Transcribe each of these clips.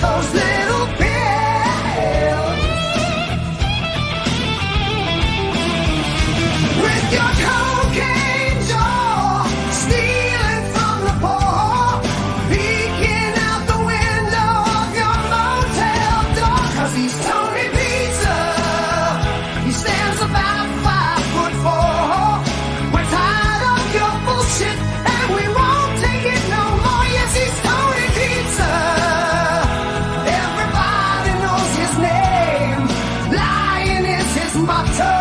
those little pills. With your cocaine jaw, stealing from the poor, peeking out the window of your motel door. 'Cause he's Tony Pizza, he stands about 5'4". We're tired of your bullshit and we won't take it no more. Yes, he's Tony Pizza. Everybody knows his name. Lying is his motto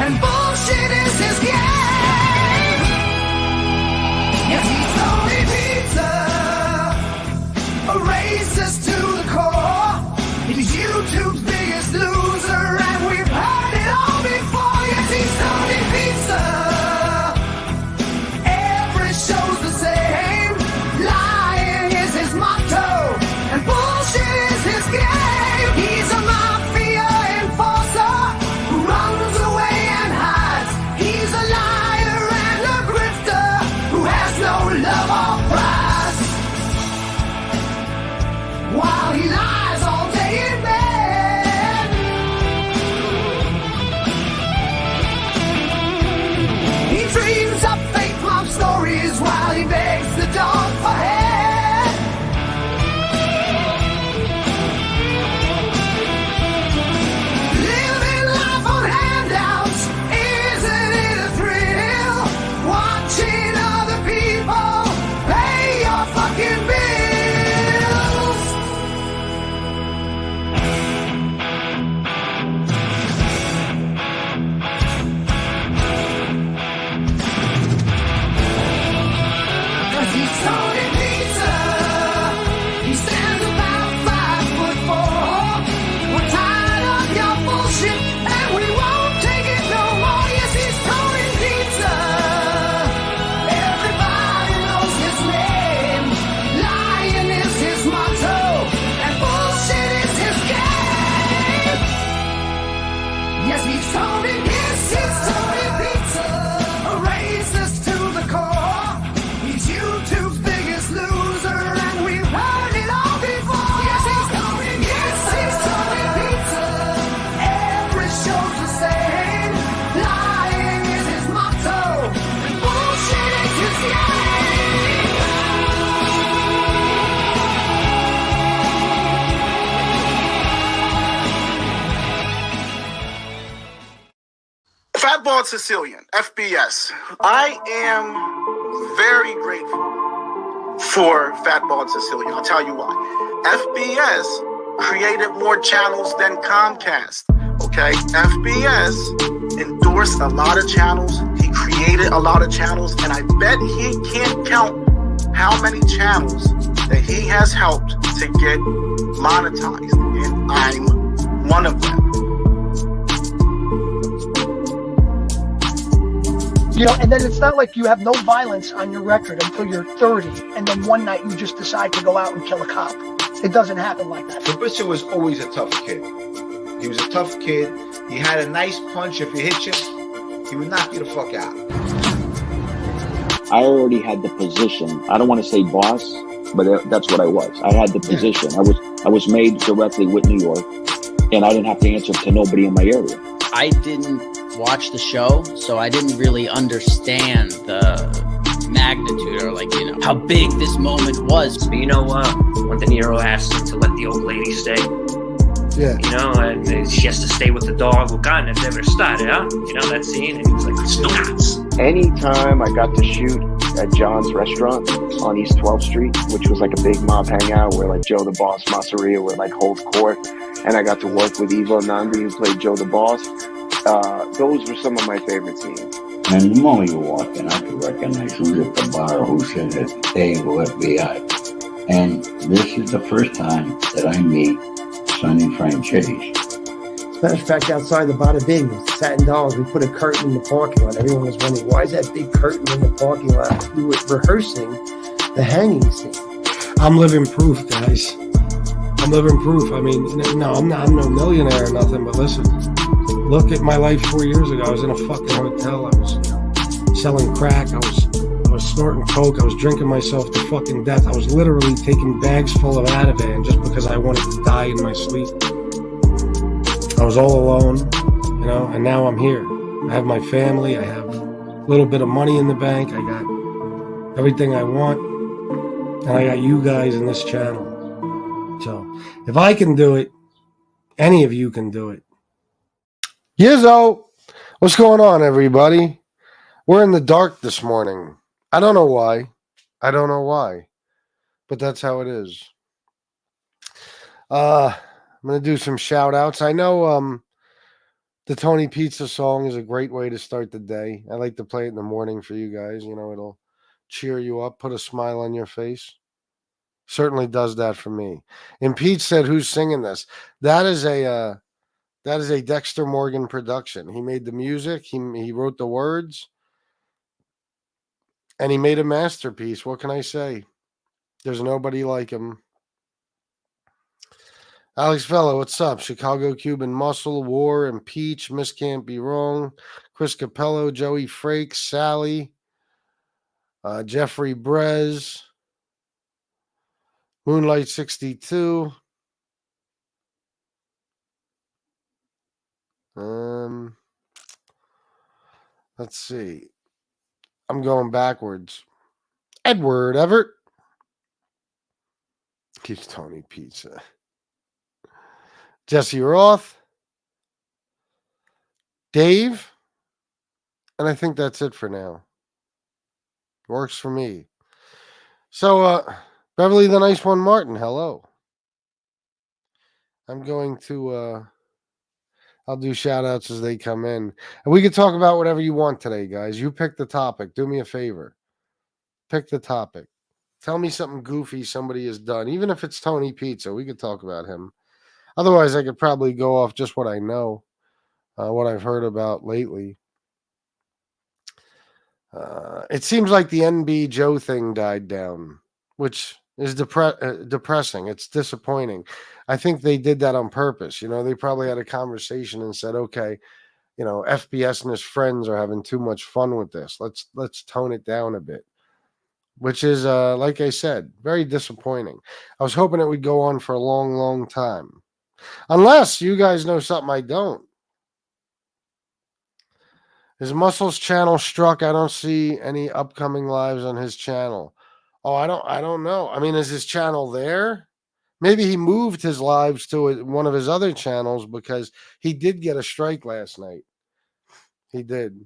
and bullshit is his game. Yes, he's Tony Pizza, a racist to the core. He's YouTube's biggest loser and we've heard it all before. Yes, he's Tony Pizza. Every show's the same. Lying is his motto and bullshit is his game. He's a mafia enforcer who runs away and hides. He's a liar and a grifter who has no love or pride. While he lies all day in bed, he dreams up fake love stories while he begs the dog for head. Living life on handouts, isn't it a thrill? Watching other people pay your fucking bills. Cause he's Tony Pizza. He stands about 5'4". We're tired of your bullshit and we won't take it no more. Yes, he's Tony Pizza. Everybody knows his name. Lying is his motto and bullshit is his game. Yes, he's Tony Pizza. He's Tony Pizza, a racist to the core. He's YouTube's biggest loser and we've heard it all before. Yes, he's Tony Pizza. Yes, he's Tony Pizza. Every show's the same. Lying is his motto and bullshit is his game. Fat Bald-Sicilian, FBS. I am very grateful for Fat Bald-Sicilian. I'll tell you why. FBS created more channels than Comcast. Okay? FBS endorsed a lot of channels. He created a lot of channels, and I bet he can't count how many channels that he has helped to get monetized, and I'm one of them. You know, and then it's not like you have no violence on your record until you're 30, and then one night you just decide to go out and kill a cop. It doesn't happen like that. Fabrizio was always a tough kid. He was a tough kid. He had a nice punch. If you hit him, he would knock you the fuck out. I already had the position. I don't want to say boss, but that's what I was. I had the position. I was made directly with New York, and I didn't have to answer to nobody in my area. I didn't watch the show, so I didn't really understand the magnitude or how big this moment was. But when De Niro asked him to let the old lady stay, and she has to stay with the dog. Well, God, never started, huh? That scene, and he was like, "Stucats." Anytime I got to shoot at John's restaurant on East 12th Street, which was like a big mob hangout where like Joe the Boss Masseria would like hold court, and I got to work with Ivo Nandi who played Joe the Boss. Those were some of my favorite scenes. And the moment you walked in, I could recognize who's at the bar, who's sitting at the table, FBI. And this is the first time that I meet Sonny Franchese. As a matter of fact, outside the Bada Bing, Satin Dolls, we put a curtain in the parking lot. Everyone was wondering, why is that big curtain in the parking lot? We were rehearsing the hanging scene. I'm living proof, guys. I'm living proof. I mean, no, I'm no millionaire or nothing, but listen, look at my life 4 years ago. I was in a fucking hotel. I was selling crack. I was snorting coke. I was drinking myself to fucking death. I was literally taking bags full of Ativan just because I wanted to die in my sleep. I was all alone, you know, and now I'm here. I have my family. I have a little bit of money in the bank. I got everything I want. And I got you guys in this channel. So if I can do it, any of you can do it. Yizzo, what's going on, everybody? We're in the dark this morning. I don't know why. But that's how it is. I'm going to do some shout outs. I know the Tony Pizza song is a great way to start the day. I like to play it in the morning for you guys. You know, it'll cheer you up, put a smile on your face. Certainly does that for me. And Pete said, "Who's singing this?" That is a Dexter Morgan production. He made the music. He wrote the words, and he made a masterpiece. What can I say? There's nobody like him. Alex Fellow, what's up? Chicago Cuban Muscle, War, and Peach, Miss Can't Be Wrong, Chris Capello, Joey Frakes, Sally, Jeffrey Brez, Moonlight 62. Let's see. I'm going backwards. Edward Everett. Keeps Tony Pizza. Jesse Roth. Dave. And I think that's it for now. Works for me. So, Beverly the Nice One Martin, hello. I'm going to, I'll do shout outs as they come in. And we can talk about whatever you want today, guys. You pick the topic. Do me a favor. Pick the topic. Tell me something goofy somebody has done. Even if it's Tony Pizza, we could talk about him. Otherwise, I could probably go off just what I know, what I've heard about lately. It seems like the NB Joe thing died down, which is depressing. It's disappointing. I think they did that on purpose. You know, they probably had a conversation and said, okay, you know, FBS and his friends are having too much fun with this. Let's tone it down a bit, which is, like I said, very disappointing. I was hoping it would go on for a long, long time. Unless you guys know something I don't. His Muscles channel struck. I don't see any upcoming lives on his channel. Oh, I don't know. I mean, is his channel there? Maybe he moved his lives to one of his other channels because he did get a strike last night. He did.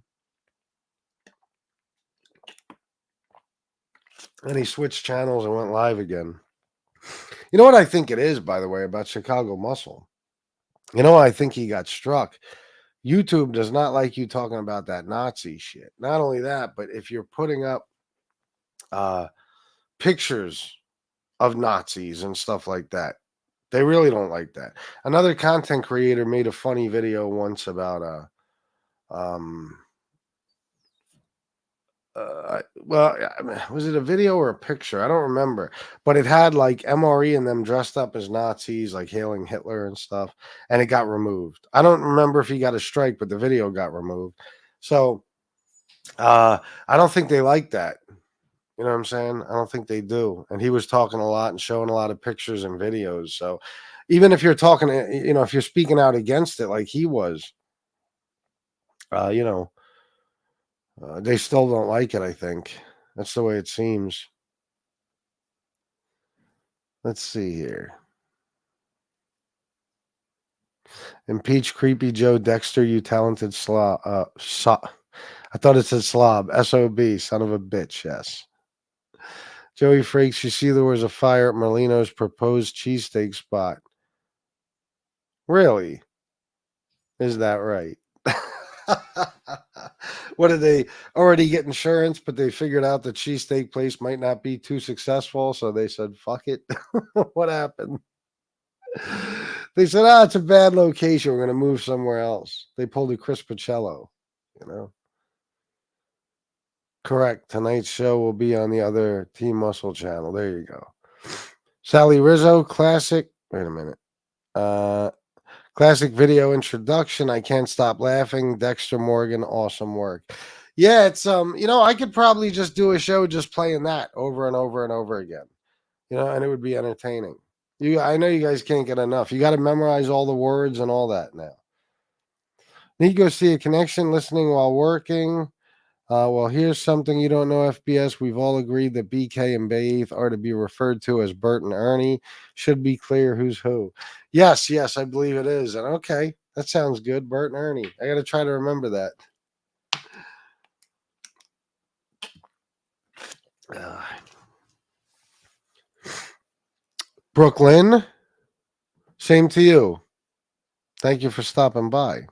And he switched channels and went live again. You know what I think it is, by the way, about Chicago Muscle? You know, I think he got struck. YouTube does not like you talking about that Nazi shit. Not only that, but if you're putting up pictures of Nazis and stuff like that, they really don't like that. Another content creator made a funny video once about was it a video or a picture? I don't remember, but it had like MRE and them dressed up as Nazis, like hailing Hitler and stuff, and it got removed. I don't remember if he got a strike, but the video got removed. So I don't think they like that. You know what I'm saying? I don't think they do. And he was talking a lot and showing a lot of pictures and videos. So even if you're talking, you know, if you're speaking out against it like he was, you know, they still don't like it, I think. That's the way it seems. Let's see here. Impeach Creepy Joe Dexter, you talented slob. I thought it said slob. SOB, son of a bitch, yes. Joey Frakes, you see there was a fire at Merlino's proposed cheesesteak spot. Really? Is that right? What did they already get insurance, but they figured out the cheesesteak place might not be too successful, so they said, fuck it. What happened? They said, it's a bad location. We're going to move somewhere else. They pulled a Chris Pacello, you know. Correct. Tonight's show will be on the other Team Muscle channel. There you go. Sally Rizzo, classic. Wait a minute. Classic video introduction. I can't stop laughing. Dexter Morgan, awesome work. Yeah, it's I could probably just do a show just playing that over and over and over again. And it would be entertaining. I know you guys can't get enough. You got to memorize all the words and all that now. Need to go see a connection listening while working. Well, here's something you don't know, FBS. We've all agreed that BK and Baith are to be referred to as Bert and Ernie. Should be clear who's who. Yes, I believe it is. And okay, that sounds good. Bert and Ernie. I got to try to remember that. Brooklyn, same to you. Thank you for stopping by.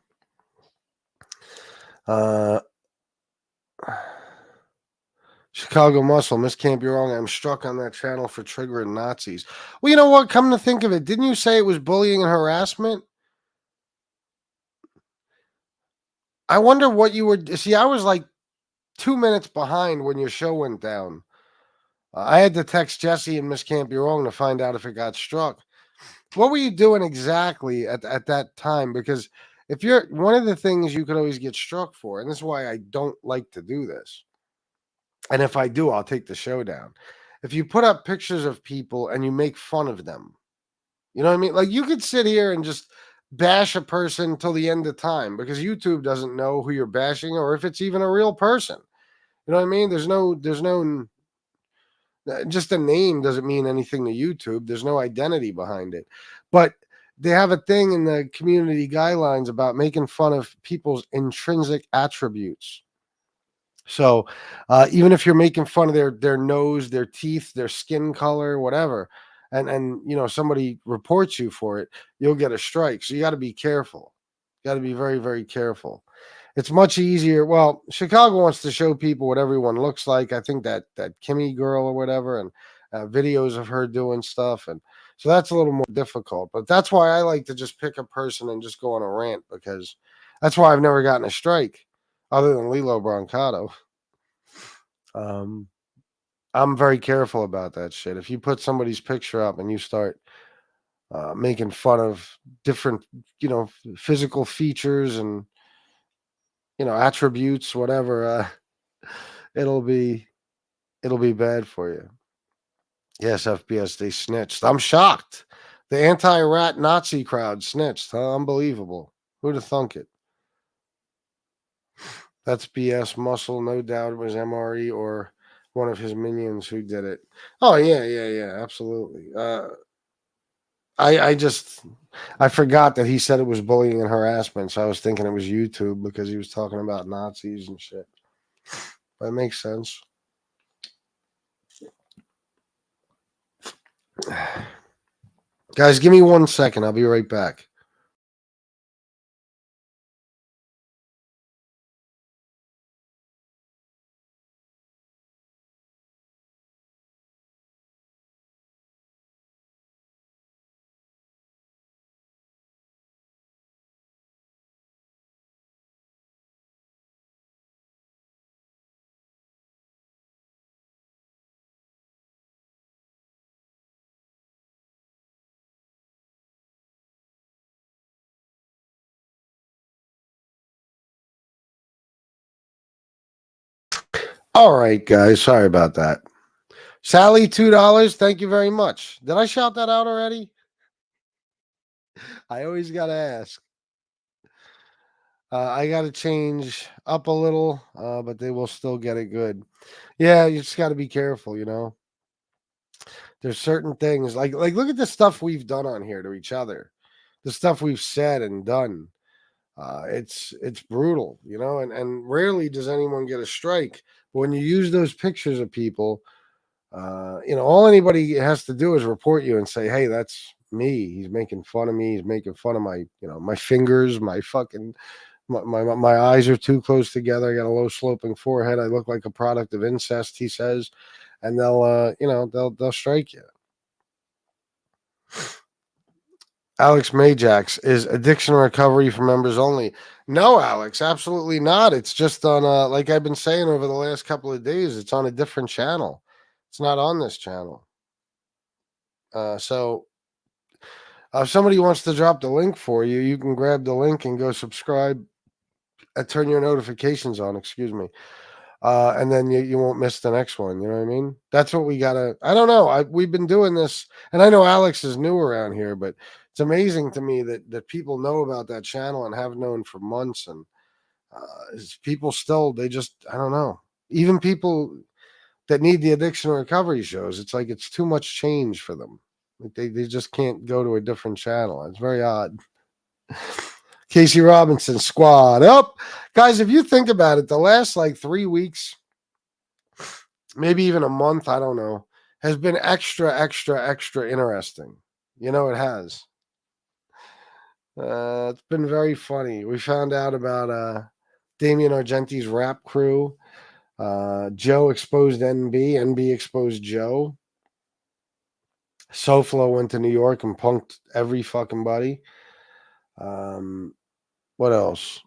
Chicago Muscle, Miss Can't Be Wrong. I'm struck on that channel for triggering Nazis. Well, you know what? Come to think of it, didn't you say it was bullying and harassment? I wonder what you were. See, I was like 2 minutes behind when your show went down. I had to text Jesse and Miss Can't Be Wrong to find out if it got struck. What were you doing exactly at that time? Because if you're one of the things you could always get struck for, and this is why I don't like to do this. And if I do, I'll take the show down. If you put up pictures of people and you make fun of them, you know what I mean? Like you could sit here and just bash a person till the end of time because YouTube doesn't know who you're bashing or if it's even a real person. You know what I mean? There's no just a name doesn't mean anything to YouTube. There's no identity behind it. But they have a thing in the community guidelines about making fun of people's intrinsic attributes. So even if you're making fun of their nose, their teeth, their skin color, whatever, and somebody reports you for it, you'll get a strike. So you got to be careful. You got to be very, very careful. It's much easier. Well, Chicago wants to show people what everyone looks like. I think that Kimmy girl or whatever, and videos of her doing stuff, and so that's a little more difficult. But that's why I like to just pick a person and just go on a rant because that's why I've never gotten a strike, other than Lilo Brancato. I'm very careful about that shit. If you put somebody's picture up and you start making fun of different, physical features and attributes, whatever, it'll be bad for you. Yes, FBS, they snitched. I'm shocked. The anti-rat Nazi crowd snitched. Huh? Unbelievable. Who'd have thunk it? That's BS Muscle. No doubt it was MRE or one of his minions who did it. Oh, yeah, absolutely. I forgot that he said it was bullying and harassment, so I was thinking it was YouTube because he was talking about Nazis and shit. That makes sense. Guys, give me 1 second. I'll be right back. All right, guys. Sorry about that. Sally, $2. Thank you very much. Did I shout that out already? I always got to ask. I got to change up a little, but they will still get it good. Yeah, you just got to be careful, There's certain things like look at the stuff we've done on here to each other, the stuff we've said and done. It's brutal, and rarely does anyone get a strike. But when you use those pictures of people, all anybody has to do is report you and say, hey, that's me. He's making fun of me. He's making fun of my, my fingers, my fucking, my eyes are too close together. I got a low sloping forehead. I look like a product of incest, he says. And they'll, they'll strike you. Alex Majax, is addiction recovery for members only? No, Alex, absolutely not. It's just on, like I've been saying over the last couple of days, it's on a different channel. It's not on this channel. So if somebody wants to drop the link for you, you can grab the link and go subscribe turn your notifications on, excuse me. And then you won't miss the next one. You know what I mean? That's what we gotta. I don't know. We've been doing this, and I know Alex is new around here, but it's amazing to me that people know about that channel and have known for months. And people still, they just, I don't know. Even people that need the addiction recovery shows, it's like it's too much change for them. Like they just can't go to a different channel. It's very odd. Casey Robinson squad up. Guys, if you think about it, the last like 3 weeks, maybe even a month, I don't know, has been extra interesting. You know, it has. It's been very funny. We found out about Damian Argenti's rap crew. Joe exposed NB. NB exposed Joe. SoFlo went to New York and punked every fucking buddy. What else?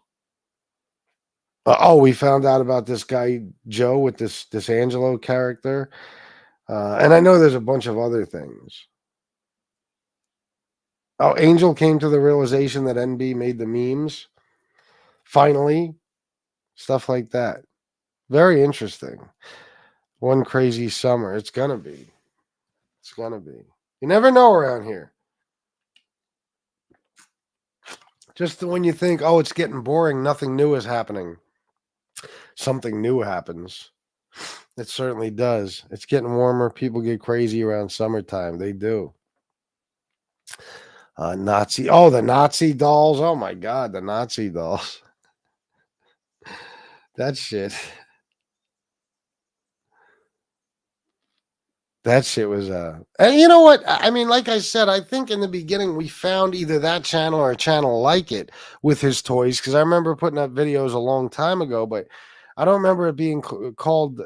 We found out about this guy Joe with this Angelo character, and I know there's a bunch of other things. Oh, Angel came to the realization that NB made the memes. Finally, stuff like that. Very interesting. One crazy summer. It's gonna be. It's gonna be. You never know around here. Just when you think, oh, it's getting boring, nothing new is happening. Something new happens. It certainly does. It's getting warmer. People get crazy around summertime. They do. Nazi. Oh, the Nazi dolls. Oh my God, the Nazi dolls. That shit. That shit was and you know what? I mean, like I said, I think in the beginning we found either that channel or a channel like it with his toys, because I remember putting up videos a long time ago, but I don't remember it being called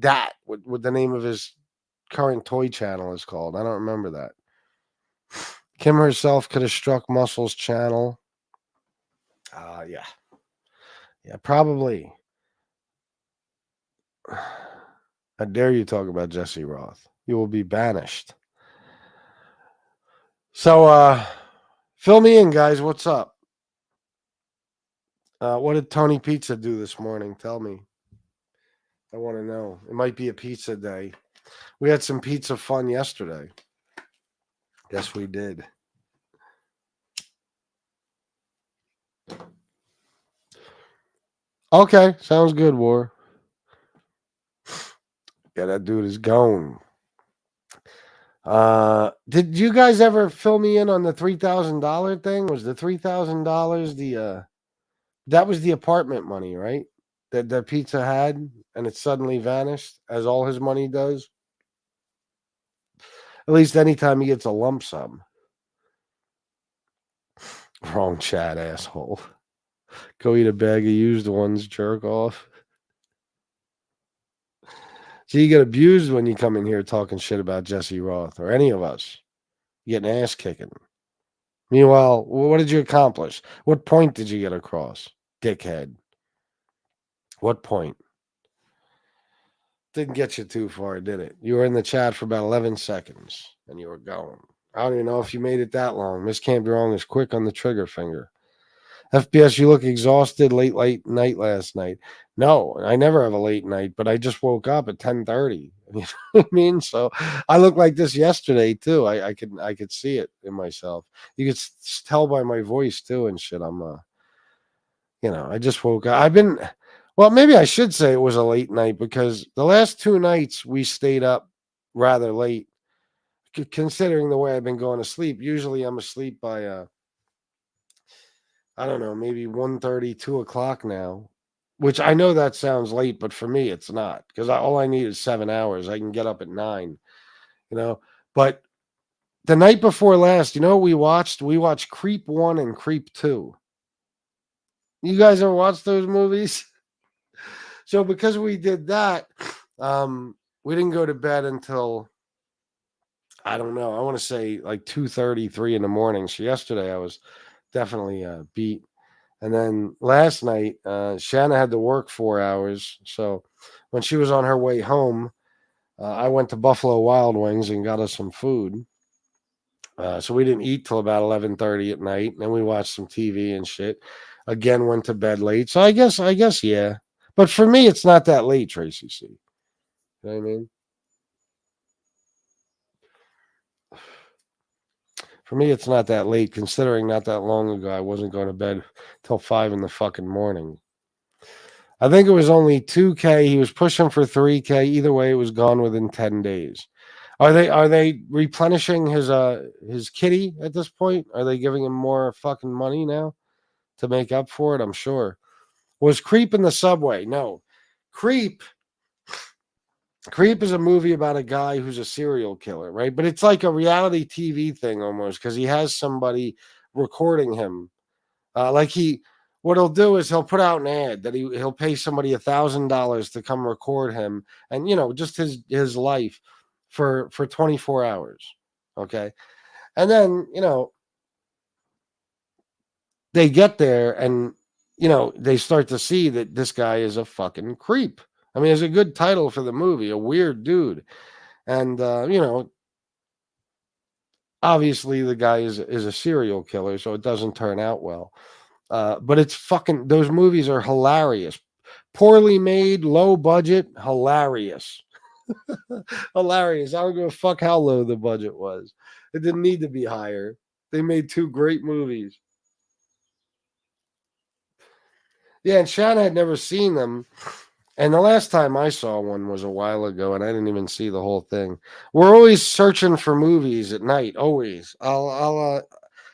that, what the name of his current toy channel is called. I don't remember that. Kim herself could have struck Muscle's channel. Yeah. Yeah, probably. How dare you talk about Jesse Roth? You will be banished. So, fill me in, guys. What's up? What did Tony Pizza do this morning? Tell me. I want to know. It might be a pizza day. We had some pizza fun yesterday. Yes, we did. Okay, sounds good, War. Yeah, that dude is gone. Did you guys ever fill me in on the $3,000 thing? Was the $3,000 that was the apartment money, right? That Pizza had, and it suddenly vanished, as all his money does. At least anytime he gets a lump sum. Wrong chat, asshole. Go eat a bag of used ones, jerk off. So you get abused when you come in here talking shit about Jesse Roth or any of us. You get an ass kicking. Meanwhile, what did you accomplish? What point did you get across, dickhead? What point? Didn't get you too far, did it? You were in the chat for about 11 seconds, and you were going. I don't even know if you made it that long. Miss Can't Be Wrong is quick on the trigger finger. FBS, you look exhausted late night last night. No, I never have a late night, but I just woke up at 10:30. You know what I mean? So I looked like this yesterday too. I could see it in myself. You could tell by my voice too and shit. I'm I just woke up. Well, maybe I should say it was a late night, because the last 2 nights we stayed up rather late, considering the way I've been going to sleep. Usually I'm asleep by I don't know, maybe 1:30, 2 o'clock now, which I know that sounds late, but for me, it's not, because all I need is 7 hours. I can get up at 9, But the night before last, you know what we watched? We watched Creep 1 and Creep 2. You guys ever watched those movies? So because we did that, we didn't go to bed until, I don't know, I want to say like 2:30, 3 in the morning. So yesterday I was definitely beat. And then last night, Shanna had to work 4 hours. So when she was on her way home, I went to Buffalo Wild Wings and got us some food. So we didn't eat till about 11:30 at night. And then we watched some TV and shit. again went to bed late. So I guess, yeah. But for me, it's not that late, Tracy C. You know what I mean? For me, it's not that late, considering not that long ago I wasn't going to bed till 5 in the fucking morning. I think it was only 2K. He was pushing for 3K. Either way, it was gone within 10 days. Are they replenishing his kitty at this point? Are they giving him more fucking money now to make up for it? I'm sure. Was Creep in the subway? No. Creep is a movie about a guy who's a serial killer, right? But it's like a reality TV thing almost, because he has somebody recording him. What he'll do is he'll put out an ad that he'll pay somebody $1,000 to come record him, and just his life for 24 hours. Okay, and then they get there, and they start to see that this guy is a fucking creep. I mean, it's a good title for the movie, a weird dude. And, obviously the guy is a serial killer, so it doesn't turn out well. But it's fucking, those movies are hilarious. Poorly made, low budget, hilarious. Hilarious. I don't give a fuck how low the budget was. It didn't need to be higher. They made 2 great movies. Yeah, and Shanna had never seen them. And the last time I saw one was a while ago, and I didn't even see the whole thing. We're always searching for movies at night. Always. I'll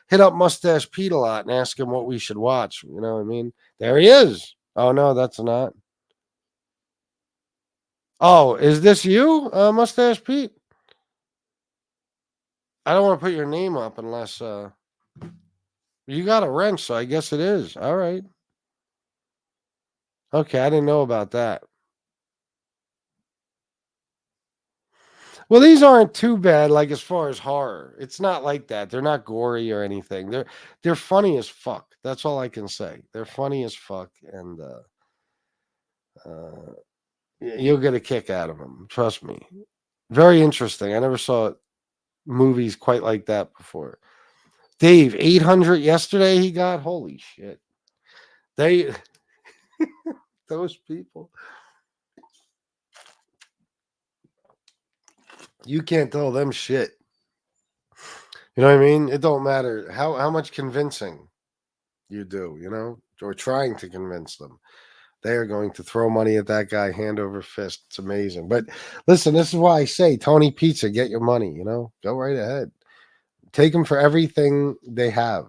hit up Mustache Pete a lot and ask him what we should watch. You know what I mean? There he is. Oh no, that's not. Oh, is this you, Mustache Pete? I don't want to put your name up unless you got a wrench, so I guess it is. All right. Okay, I didn't know about that. Well, these aren't too bad, like as far as horror. It's not like that. They're not gory or anything. They're funny as fuck. That's all I can say. They're funny as fuck, and you'll get a kick out of them. Trust me. Very interesting. I never saw movies quite like that before. Dave, 800 yesterday he got. Holy shit. They those people. You can't tell them shit. You know what I mean? It don't matter how much convincing you do, or trying to convince them. They are going to throw money at that guy hand over fist. It's amazing. But listen, this is why I say, Tony Pizza, get your money, go right ahead. Take them for everything they have,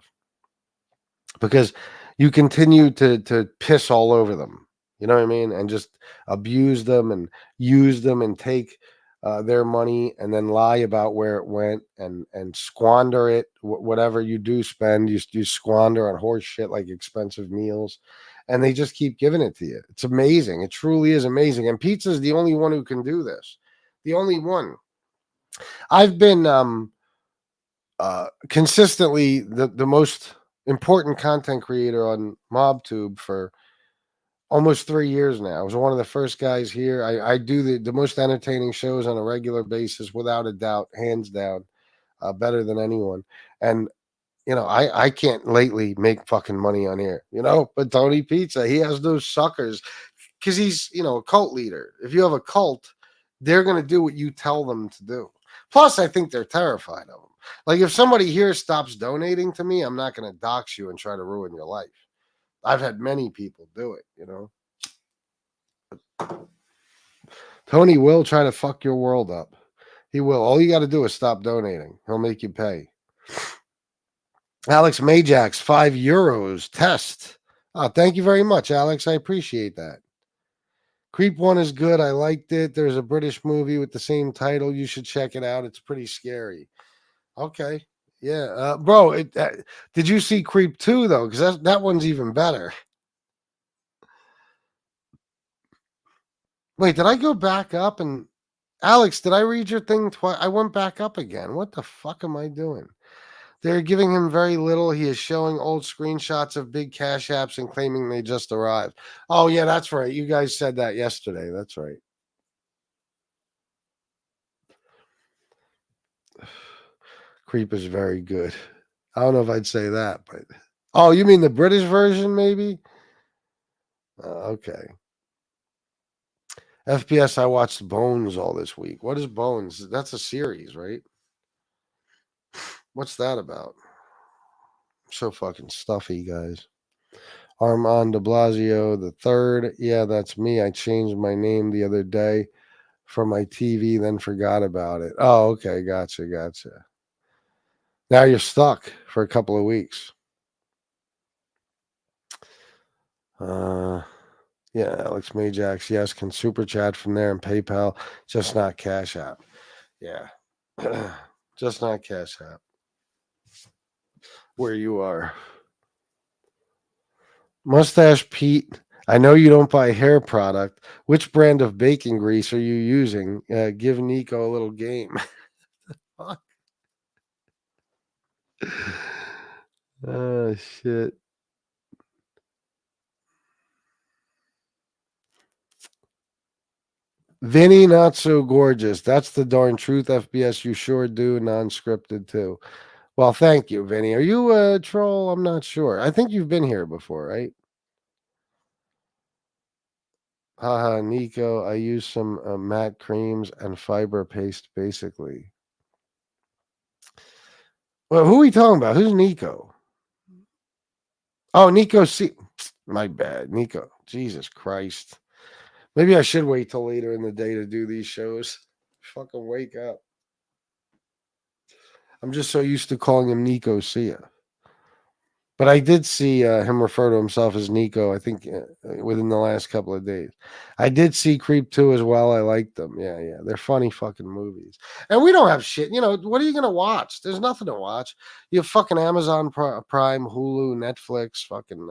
because you continue to piss all over them. You know what I mean? And just abuse them and use them and take their money and then lie about where it went and squander it. Whatever you do spend, you squander on horse shit like expensive meals, and they just keep giving it to you. It's amazing. It truly is amazing. And Pizza is the only one who can do this. The only one. I've been consistently the most important content creator on MobTube for almost 3 years now. I was one of the first guys here. I do the most entertaining shows on a regular basis, without a doubt, hands down, better than anyone. And I can't lately make fucking money on here, but Tony Pizza, he has those suckers because he's, a cult leader. If you have a cult, they're going to do what you tell them to do. Plus, I think they're terrified of him. Like, if somebody here stops donating to me, I'm not going to dox you and try to ruin your life. I've had many people do it, Tony will try to fuck your world up. He will. All you got to do is stop donating. He'll make you pay. Alex Majax, €5 test. Oh, thank you very much, Alex. I appreciate that. Creep 1 is good. I liked it. There's a British movie with the same title. You should check it out. It's pretty scary. Okay. Yeah. Bro, did you see Creep 2, though? Because that one's even better. Wait, did I go back up? And Alex, did I read your thing twice? I went back up again. What the fuck am I doing? They're giving him very little. He is showing old screenshots of big cash apps and claiming they just arrived. Oh, yeah, that's right. You guys said that yesterday. That's right. Creep is very good. I don't know if I'd say that, but Oh, you mean the British version, maybe? Okay. FBS, I watched Bones all this week. What is Bones? That's a series, right? What's that about? So fucking stuffy, guys. Armand de Blasio the third. Yeah, that's me. I changed my name the other day for my TV, then forgot about it. Oh, okay. Gotcha. Now you're stuck for a couple of weeks. Yeah, Alex Majax. Yes, can super chat from there and PayPal, just not Cash App. Yeah, just not Cash App. Where you are. Mustache Pete, I know you don't buy hair product. Which brand of bacon grease are you using? Give Nico a little game. Oh, shit. Vinny, not so gorgeous. That's the darn truth, FBS. You sure do. Non-scripted, too. Well, thank you, Vinny. Are you a troll? I'm not sure. I think you've been here before, right? Haha, Nico, I use some matte creams and fiber paste, basically. Well, who are we talking about? Who's Nico? Oh, Nico C. My bad, Nico. Jesus Christ. Maybe I should wait till later in the day to do these shows. Fucking wake up. I'm just so used to calling him Nico Sia. But I did see him refer to himself as Nico, I think, within the last couple of days. I did see Creep 2 as well. I liked them. Yeah. They're funny fucking movies. And we don't have shit. You know, what are you going to watch? There's nothing to watch. You have fucking Amazon Prime, Hulu, Netflix, fucking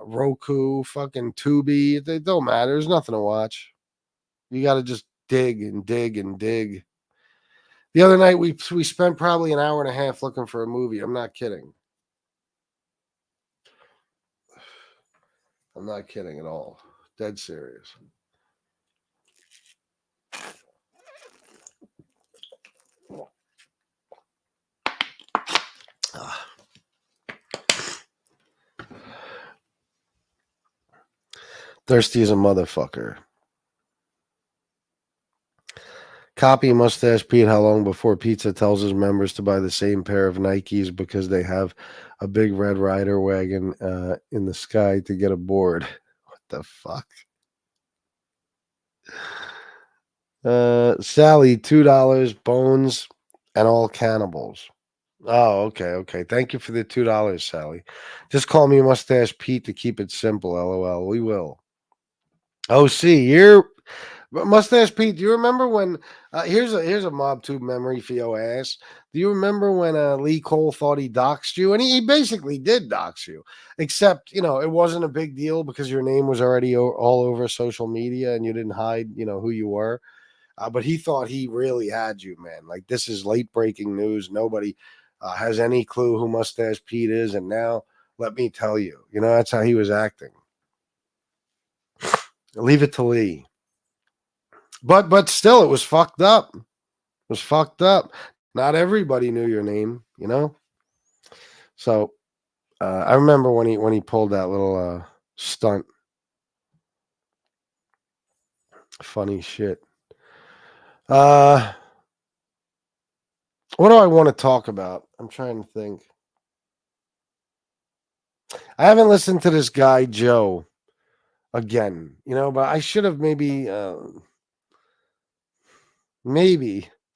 Roku, fucking Tubi. It don't matter. There's nothing to watch. You got to just dig and dig and dig. The other night, we spent probably an hour and a half looking for a movie. I'm not kidding. I'm not kidding at all. Dead serious. Thirsty as a motherfucker. Copy Mustache Pete how long before Pizza tells his members to buy the same pair of Nikes because they have a big red rider wagon in the sky to get aboard. What the fuck? Sally, $2, bones, and all cannibals. Oh, okay. Thank you for the $2, Sally. Just call me Mustache Pete to keep it simple, LOL. We will. Oh, see, you're Mustache Pete. Do you remember when? Here's a Mob Tube memory for your ass. Do you remember when Lee Cole thought he doxed you, and he basically did dox you, except it wasn't a big deal because your name was already all over social media and you didn't hide who you were. But he thought he really had you, man. Like, this is late breaking news. Nobody has any clue who Mustache Pete is, and now let me tell you, that's how he was acting. Leave it to Lee. But still, it was fucked up. It was fucked up. Not everybody knew your name, So I remember when he pulled that little stunt. Funny shit. What do I want to talk about? I'm trying to think. I haven't listened to this guy Joe again, but I should have maybe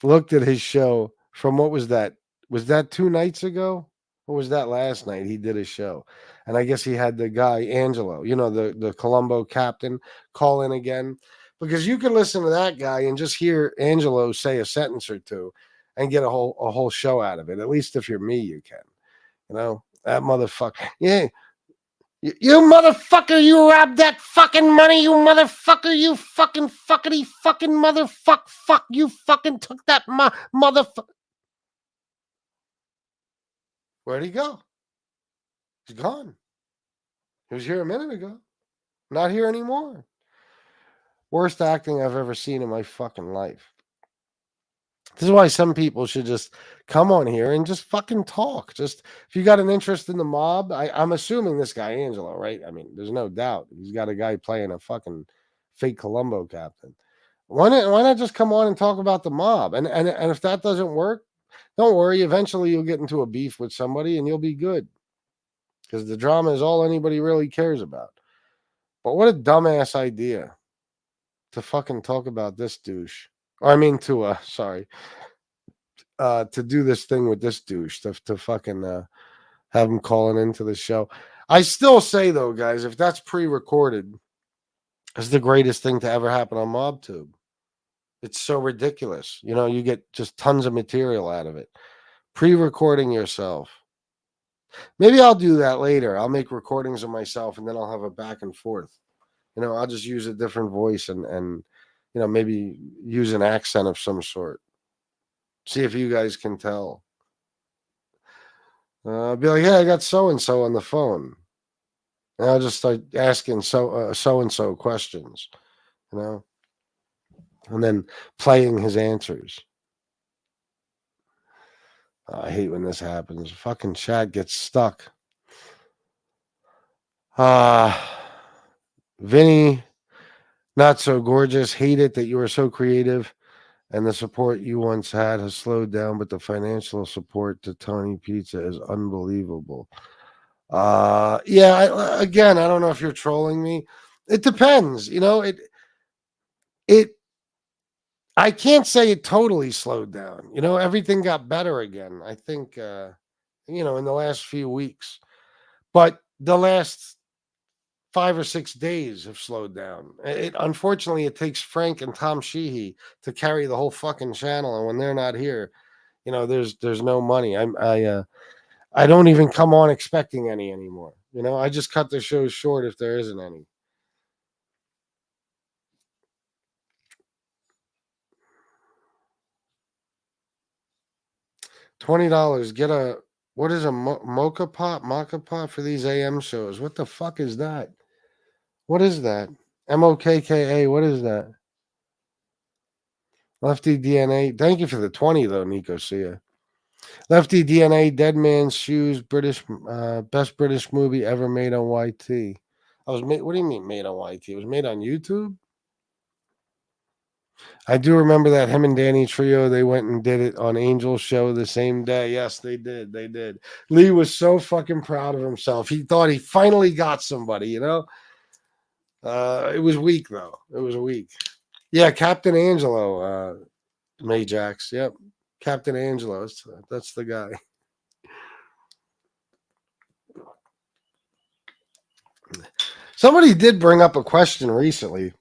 looked at his show from what was that? Was that 2 nights ago? Or was that last night? He did a show. And I guess he had the guy, Angelo, the Colombo captain, call in again. Because you can listen to that guy and just hear Angelo say a sentence or two and get a whole show out of it. At least if you're me, you can. That motherfucker. Yeah. You motherfucker, you robbed that fucking money, you motherfucker, you fucking fuckity fucking motherfuck, fuck, you fucking took that motherfucker. Where'd he go? He's gone. He was here a minute ago. Not here anymore. Worst acting I've ever seen in my fucking life. This is why some people should just come on here and just fucking talk. Just if you got an interest in the mob, I'm assuming this guy Angelo, right? I mean, there's no doubt he's got a guy playing a fucking fake Colombo captain. Why not just come on and talk about the mob? And if that doesn't work, don't worry. Eventually, you'll get into a beef with somebody and you'll be good, because the drama is all anybody really cares about. But what a dumbass idea to fucking talk about this douche. Or I mean, to do this thing with this douche, to fucking have him calling into the show. I still say though, guys, if that's pre-recorded, it's the greatest thing to ever happen on MobTube. It's so ridiculous. You know, you get just tons of material out of it. Pre-recording yourself. Maybe I'll do that later. I'll make recordings of myself and then I'll have a back and forth. You know, I'll just use a different voice and you know, maybe use an accent of some sort. See if you guys can tell. I'll be like, yeah, I got so-and-so on the phone. And I'll just start asking so-and-so questions, you know, and then playing his answers. I hate when this happens. Fucking chat gets stuck. Vinny, not so gorgeous. Hate it that you are so creative and the support you once had has slowed down, but the financial support to Tony Pizza is unbelievable. Yeah, again, I don't know if you're trolling me. It depends. You know, I can't say it totally slowed down. You know, everything got better again. I think, you know, in the last few weeks. But the last 5 or 6 days have slowed down. Unfortunately, it takes Frank and Tom Sheehy to carry the whole fucking channel, and when they're not here, you know, there's no money. I don't even come on expecting any anymore. You know, I just cut the shows short if there isn't any. $20. Get a, what is a mocha pot for these AM shows? What the fuck is that? What is that? MOKKA. What is that? Lefty DNA. Thank you for the 20 though, Nico. See ya. Lefty DNA. Dead Man's Shoes. Best British movie ever made on YT. What do you mean made on YT? It was made on YouTube. I do remember that him and Danny Trio, they went and did it on Angel's show the same day. Yes, they did. They did. Lee was so fucking proud of himself. He thought he finally got somebody, you know? It was weak, though. It was weak. Yeah, Captain Angelo, Majax. Yep. Captain Angelo. That's the guy. Somebody did bring up a question recently,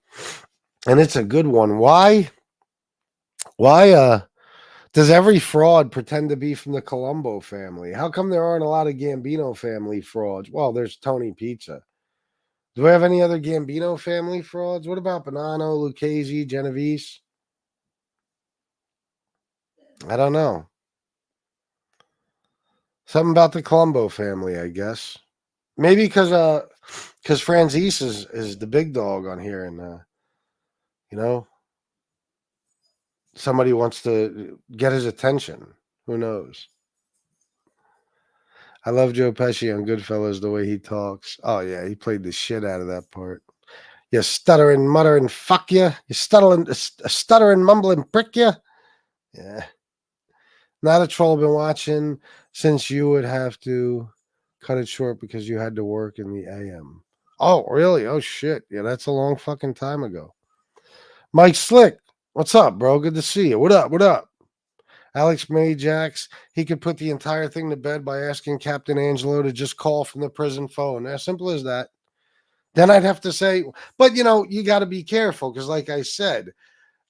and it's a good one. Why does every fraud pretend to be from the Colombo family? How come there aren't a lot of Gambino family frauds? Well, there's Tony Pizza. Do we have any other Gambino family frauds? What about Bonanno, Lucchese, Genovese? I don't know. Something about the Colombo family, I guess. Maybe because Franzese is the big dog on here, and you know, somebody wants to get his attention. Who knows? I love Joe Pesci on Goodfellas, the way he talks. Oh, yeah, he played the shit out of that part. You stuttering, muttering, fuck you. You stuttering, mumbling prick you. Yeah. Not a troll. Been watching since you would have to cut it short because you had to work in the AM. Oh, really? Oh, shit. Yeah, that's a long fucking time ago. Mike Slick, what's up, bro? Good to see you. What up? What up? Alex Majax, he could put the entire thing to bed by asking Captain Angelo to just call from the prison phone. As simple as that. Then I'd have to say, but you know, you got to be careful because, like I said,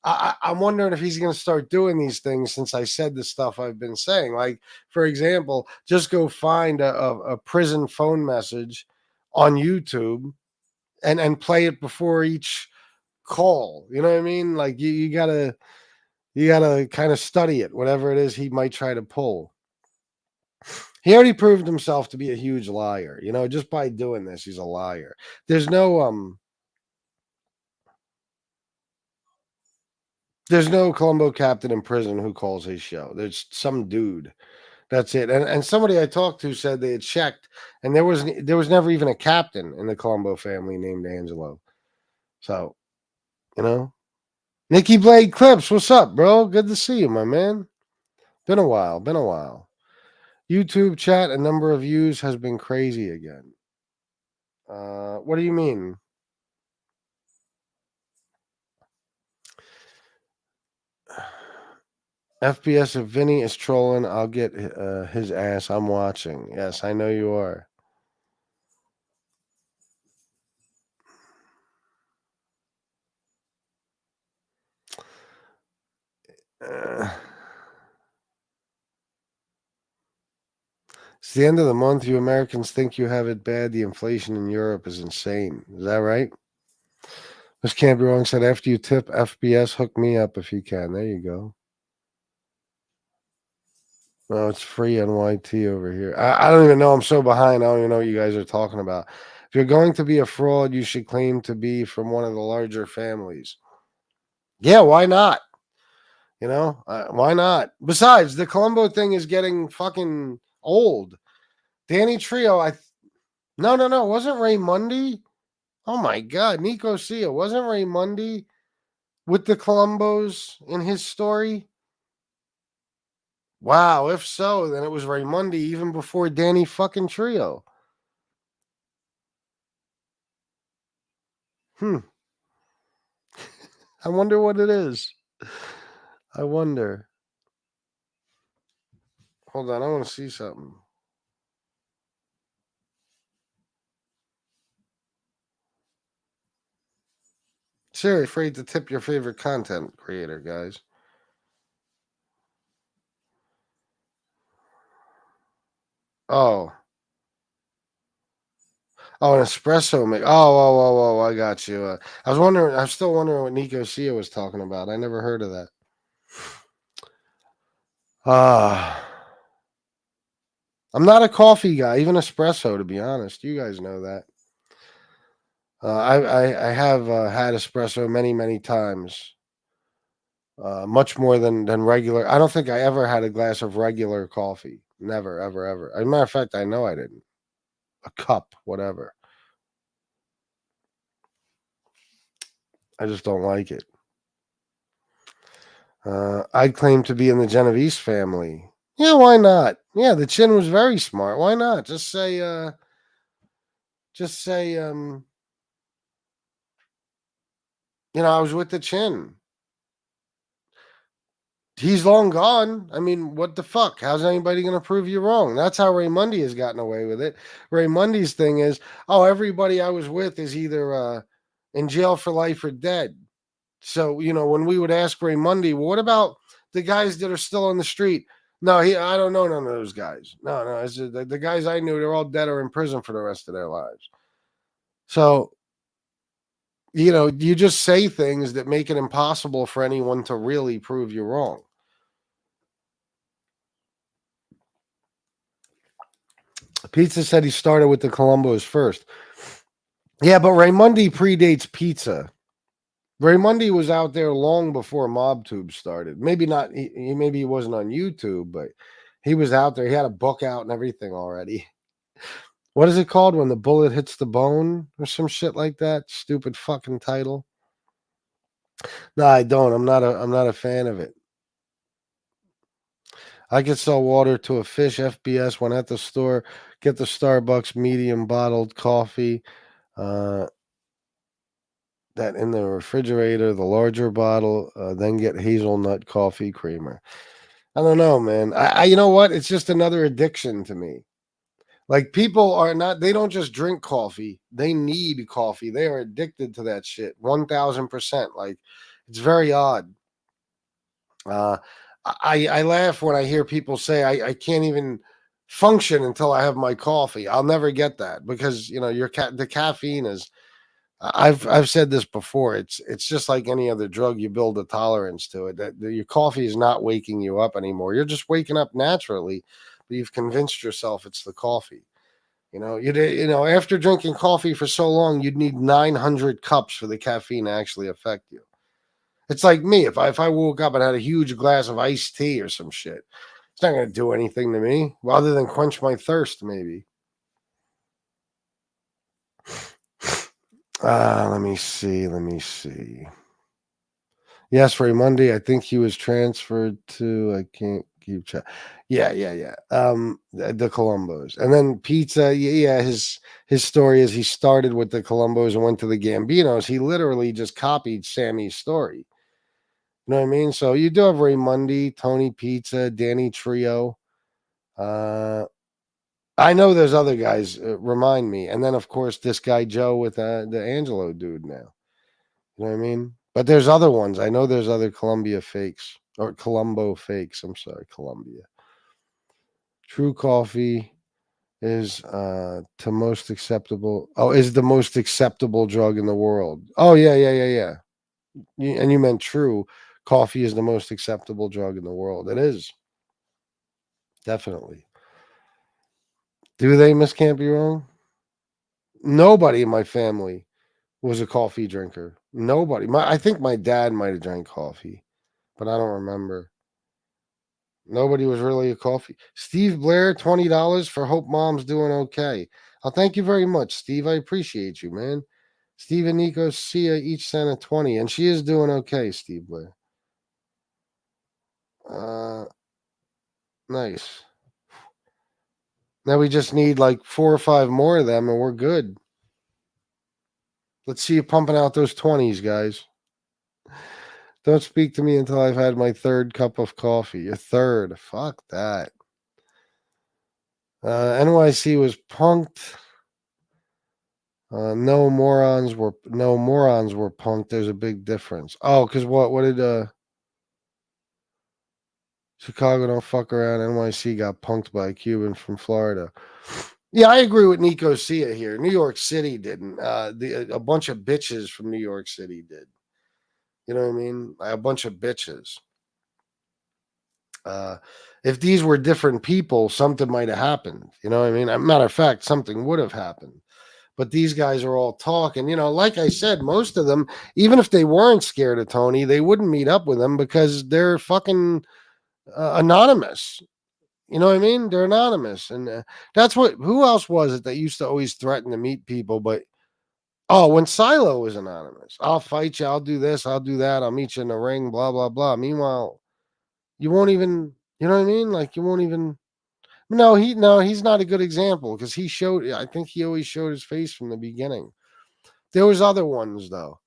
I'm wondering if he's going to start doing these things since I said the stuff I've been saying. Like, for example, just go find a prison phone message on YouTube and play it before each call. You know what I mean? Like, you gotta kind of study it, whatever it is he might try to pull. He already proved himself to be a huge liar. You know, just by doing this, he's a liar. There's no There's no Colombo captain in prison who calls his show. There's some dude. That's it. And somebody I talked to said they had checked, and there was never even a captain in the Colombo family named Angelo. So, you know, Nikki Blade Clips, what's up, bro? Good to see you, my man. Been a while. Been a while. YouTube chat and number of views has been crazy again. What do you mean? FBS, if Vinny is trolling, I'll get his ass. I'm watching. Yes, I know you are. It's the end of the month. You Americans think you have it bad. The inflation in Europe is insane. Is that right? This can't be wrong. Said after you tip FBS, hook me up if you can. There you go. No, it's free NYT over here. I don't even know. I'm so behind. I don't even know what you guys are talking about. If you're going to be a fraud, you should claim to be from one of the larger families. Yeah, why not? You know, why not? Besides, the Colombo thing is getting fucking old. Danny Trio, no, it wasn't Ray Mundy. Oh my God, Nico Sia, wasn't Ray Mundy with the Colombos in his story? Wow, if so, then it was Ray Mundy even before Danny fucking Trio. I wonder what it is. I wonder. Hold on, I want to see something. Seriously, afraid to tip your favorite content creator, guys. Oh. Oh, an espresso make. Oh, I got you. I was wondering. I'm still wondering what Nico Sia was talking about. I never heard of that. I'm not a coffee guy, even espresso. To be honest, you guys know that. I have had espresso many times. Much more than regular. I don't think I ever had a glass of regular coffee. Never, ever. As a matter of fact, I know I didn't. A cup, whatever. I just don't like it. I'd claim to be in the Genovese family. Yeah, why not? Yeah, the Chin was very smart. Why not? Just say, you know, I was with the Chin. He's long gone. I mean, what the fuck? How's anybody going to prove you wrong? That's how Ray Mundy has gotten away with it. Ray Mundy's thing is, oh, everybody I was with is either in jail for life or dead. So, you know, when we would ask Ray Mundy, well, what about the guys that are still on the street? No, I don't know none of those guys. No, it's the guys I knew, they're all dead or in prison for the rest of their lives. So, you know, you just say things that make it impossible for anyone to really prove you wrong. Pizza said he started with the Colombos first. Yeah, but Raymundi predates pizza. Raymundi was out there long before MobTube started. Maybe not. Maybe he wasn't on YouTube, but he was out there. He had a book out and everything already. What is it called when the bullet hits the bone or some shit like that? Stupid fucking title. No, I don't. I'm not a fan of it. I could sell water to a fish. FBS when at the store, get the Starbucks medium bottled coffee. That in the refrigerator, the larger bottle, then get hazelnut coffee creamer. I don't know, man. I you know what? It's just another addiction to me. Like people are not, they don't just drink coffee. They need coffee. They are addicted to that shit. 1000%. Like it's very odd. I laugh when I hear people say I can't even function until I have my coffee. I'll never get that because you know the caffeine is. I've said this before. It's just like any other drug. You build a tolerance to it. That your coffee is not waking you up anymore. You're just waking up naturally, but you've convinced yourself it's the coffee. You know, after drinking coffee for so long, you'd need 900 cups for the caffeine to actually affect you. It's like me. If I woke up and had a huge glass of iced tea or some shit, it's not going to do anything to me, other than quench my thirst, maybe. Let me see. Yes, Raymundi, I think he was transferred to, I can't keep track. Yeah. The Columbos. And then Pizza, his story is he started with the Columbos and went to the Gambinos. He literally just copied Sammy's story. You know what I mean? So you do have Raymundi, Tony Pizza, Danny Trio. I know there's other guys. Remind me. And then, of course, this guy Joe with the Angelo dude now. You know what I mean? But there's other ones. I know there's other Columbia fakes or Colombo fakes. I'm sorry, Columbia. True Coffee is to most acceptable. Oh, is the most acceptable drug in the world. Oh, yeah. And you meant true. Coffee is the most acceptable drug in the world. It is. Definitely. Do they, Miss Can't Be Wrong? Nobody in my family was a coffee drinker. Nobody. I think my dad might have drank coffee, but I don't remember. Nobody was really a coffee. Steve Blair, $20 for Hope Mom's doing okay. Thank you very much, Steve. I appreciate you, man. Steve and Nico Sia each sent a 20, and she is doing okay, Steve Blair. Nice. Now we just need like 4 or 5 more of them, and we're good. Let's see you pumping out those 20s, guys. Don't speak to me until I've had my 3rd cup of coffee. A 3rd. Fuck that. NYC was punked. No morons were punked. There's a big difference. Oh, because what did Chicago don't fuck around? NYC got punked by a Cuban from Florida. Yeah, I agree with Nico Sia here. New York City didn't. A bunch of bitches from New York City did. You know what I mean? A bunch of bitches. If these were different people, something might have happened. You know what I mean? As a matter of fact, something would have happened. But these guys are all talking. You know, like I said, most of them, even if they weren't scared of Tony, they wouldn't meet up with him because they're fucking anonymous. You know what I mean? They're anonymous. And that's who else was it that used to always threaten to meet people? But, when Silo was anonymous, I'll fight you. I'll do this. I'll do that. I'll meet you in the ring, blah, blah, blah. Meanwhile, you won't even, you know what I mean? Like, you won't even. No, he's not a good example because I think he always showed his face from the beginning. There was other ones though.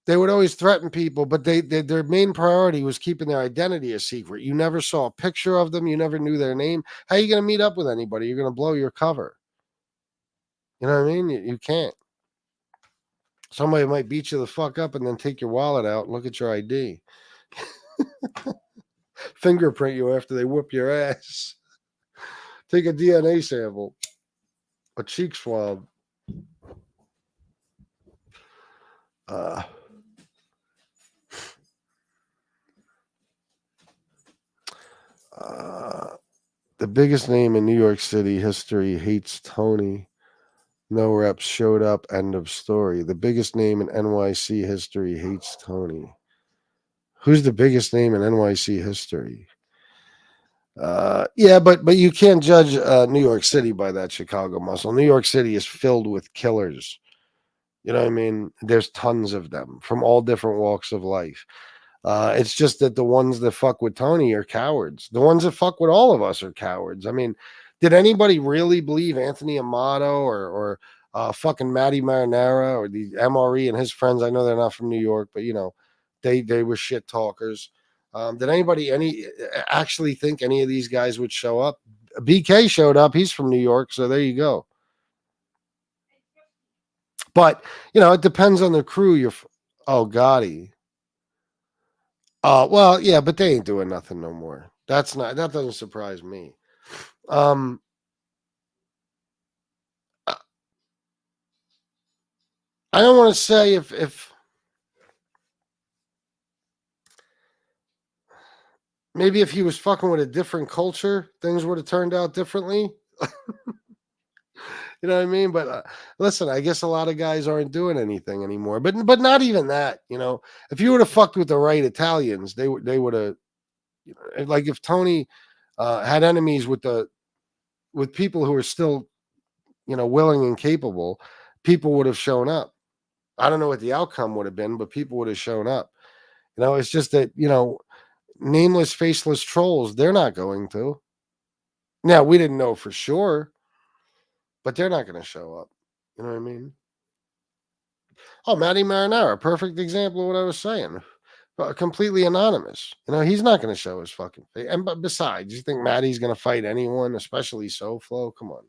They would always threaten people, but their main priority was keeping their identity a secret. You never saw a picture of them. You never knew their name. How are you going to meet up with anybody? You're going to blow your cover. You know what I mean? You can't. Somebody might beat you the fuck up and then take your wallet out and look at your ID. Fingerprint you after they whoop your ass. Take a DNA sample. A cheek swab. The biggest name in New York City history hates Tony. No reps showed up. End of story. The biggest name in NYC history hates Tony. Who's the biggest name in NYC history? Yeah, but you can't judge New York City by that Chicago muscle. New York City is filled with killers. You know what I mean? There's tons of them from all different walks of life. It's just that the ones that fuck with Tony are cowards. The ones that fuck with all of us are cowards. I mean, did anybody really believe Anthony Amato or fucking Matty Marinara or the MRE and his friends? I know they're not from New York, but you know, they were shit talkers. Did anybody actually think any of these guys would show up? BK showed up. He's from New York, so there you go. But you know, it depends on the crew. Gotti. Well, yeah, but they ain't doing nothing no more. That doesn't surprise me. I don't want to say if maybe if he was fucking with a different culture, things would have turned out differently. You know what I mean? But listen, I guess a lot of guys aren't doing anything anymore. But not even that. You know, if you would have fucked with the right Italians, they would have. You know, like if Tony had enemies with people who are still, you know, willing and capable, people would have shown up. I don't know what the outcome would have been, but people would have shown up. You know, it's just that, you know, nameless, faceless trolls, they're not going to. Now, we didn't know for sure, but they're not going to show up. You know what I mean? Oh, Matty Marinara, perfect example of what I was saying. But completely anonymous. You know, he's not going to show his fucking face. And but besides, you think Matty's going to fight anyone, especially SoFlo? Come on.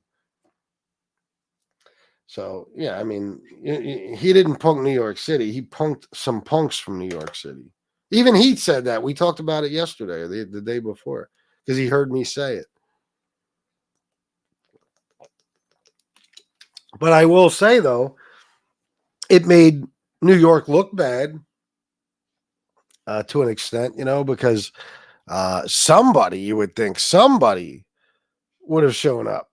So, yeah, I mean, he didn't punk New York City. He punked some punks from New York City. Even he said that. We talked about it yesterday or the day before because he heard me say it. But I will say, though, it made New York look bad to an extent, you know, because somebody, you would think somebody would have shown up.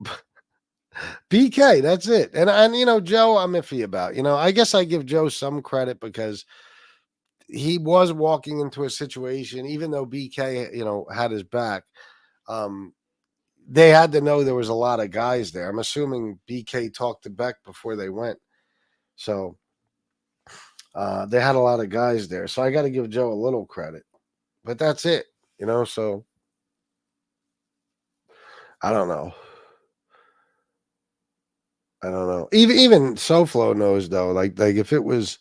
BK, that's it. And you know, Joe, I'm iffy about. You know, I guess I give Joe some credit because he was walking into a situation, even though BK, you know, had his back. They had to know there was a lot of guys there. I'm assuming BK talked to Beck before they went. So they had a lot of guys there. So I got to give Joe a little credit. But that's it, you know, so I don't know. I don't know. Even SoFlo knows though, like if it was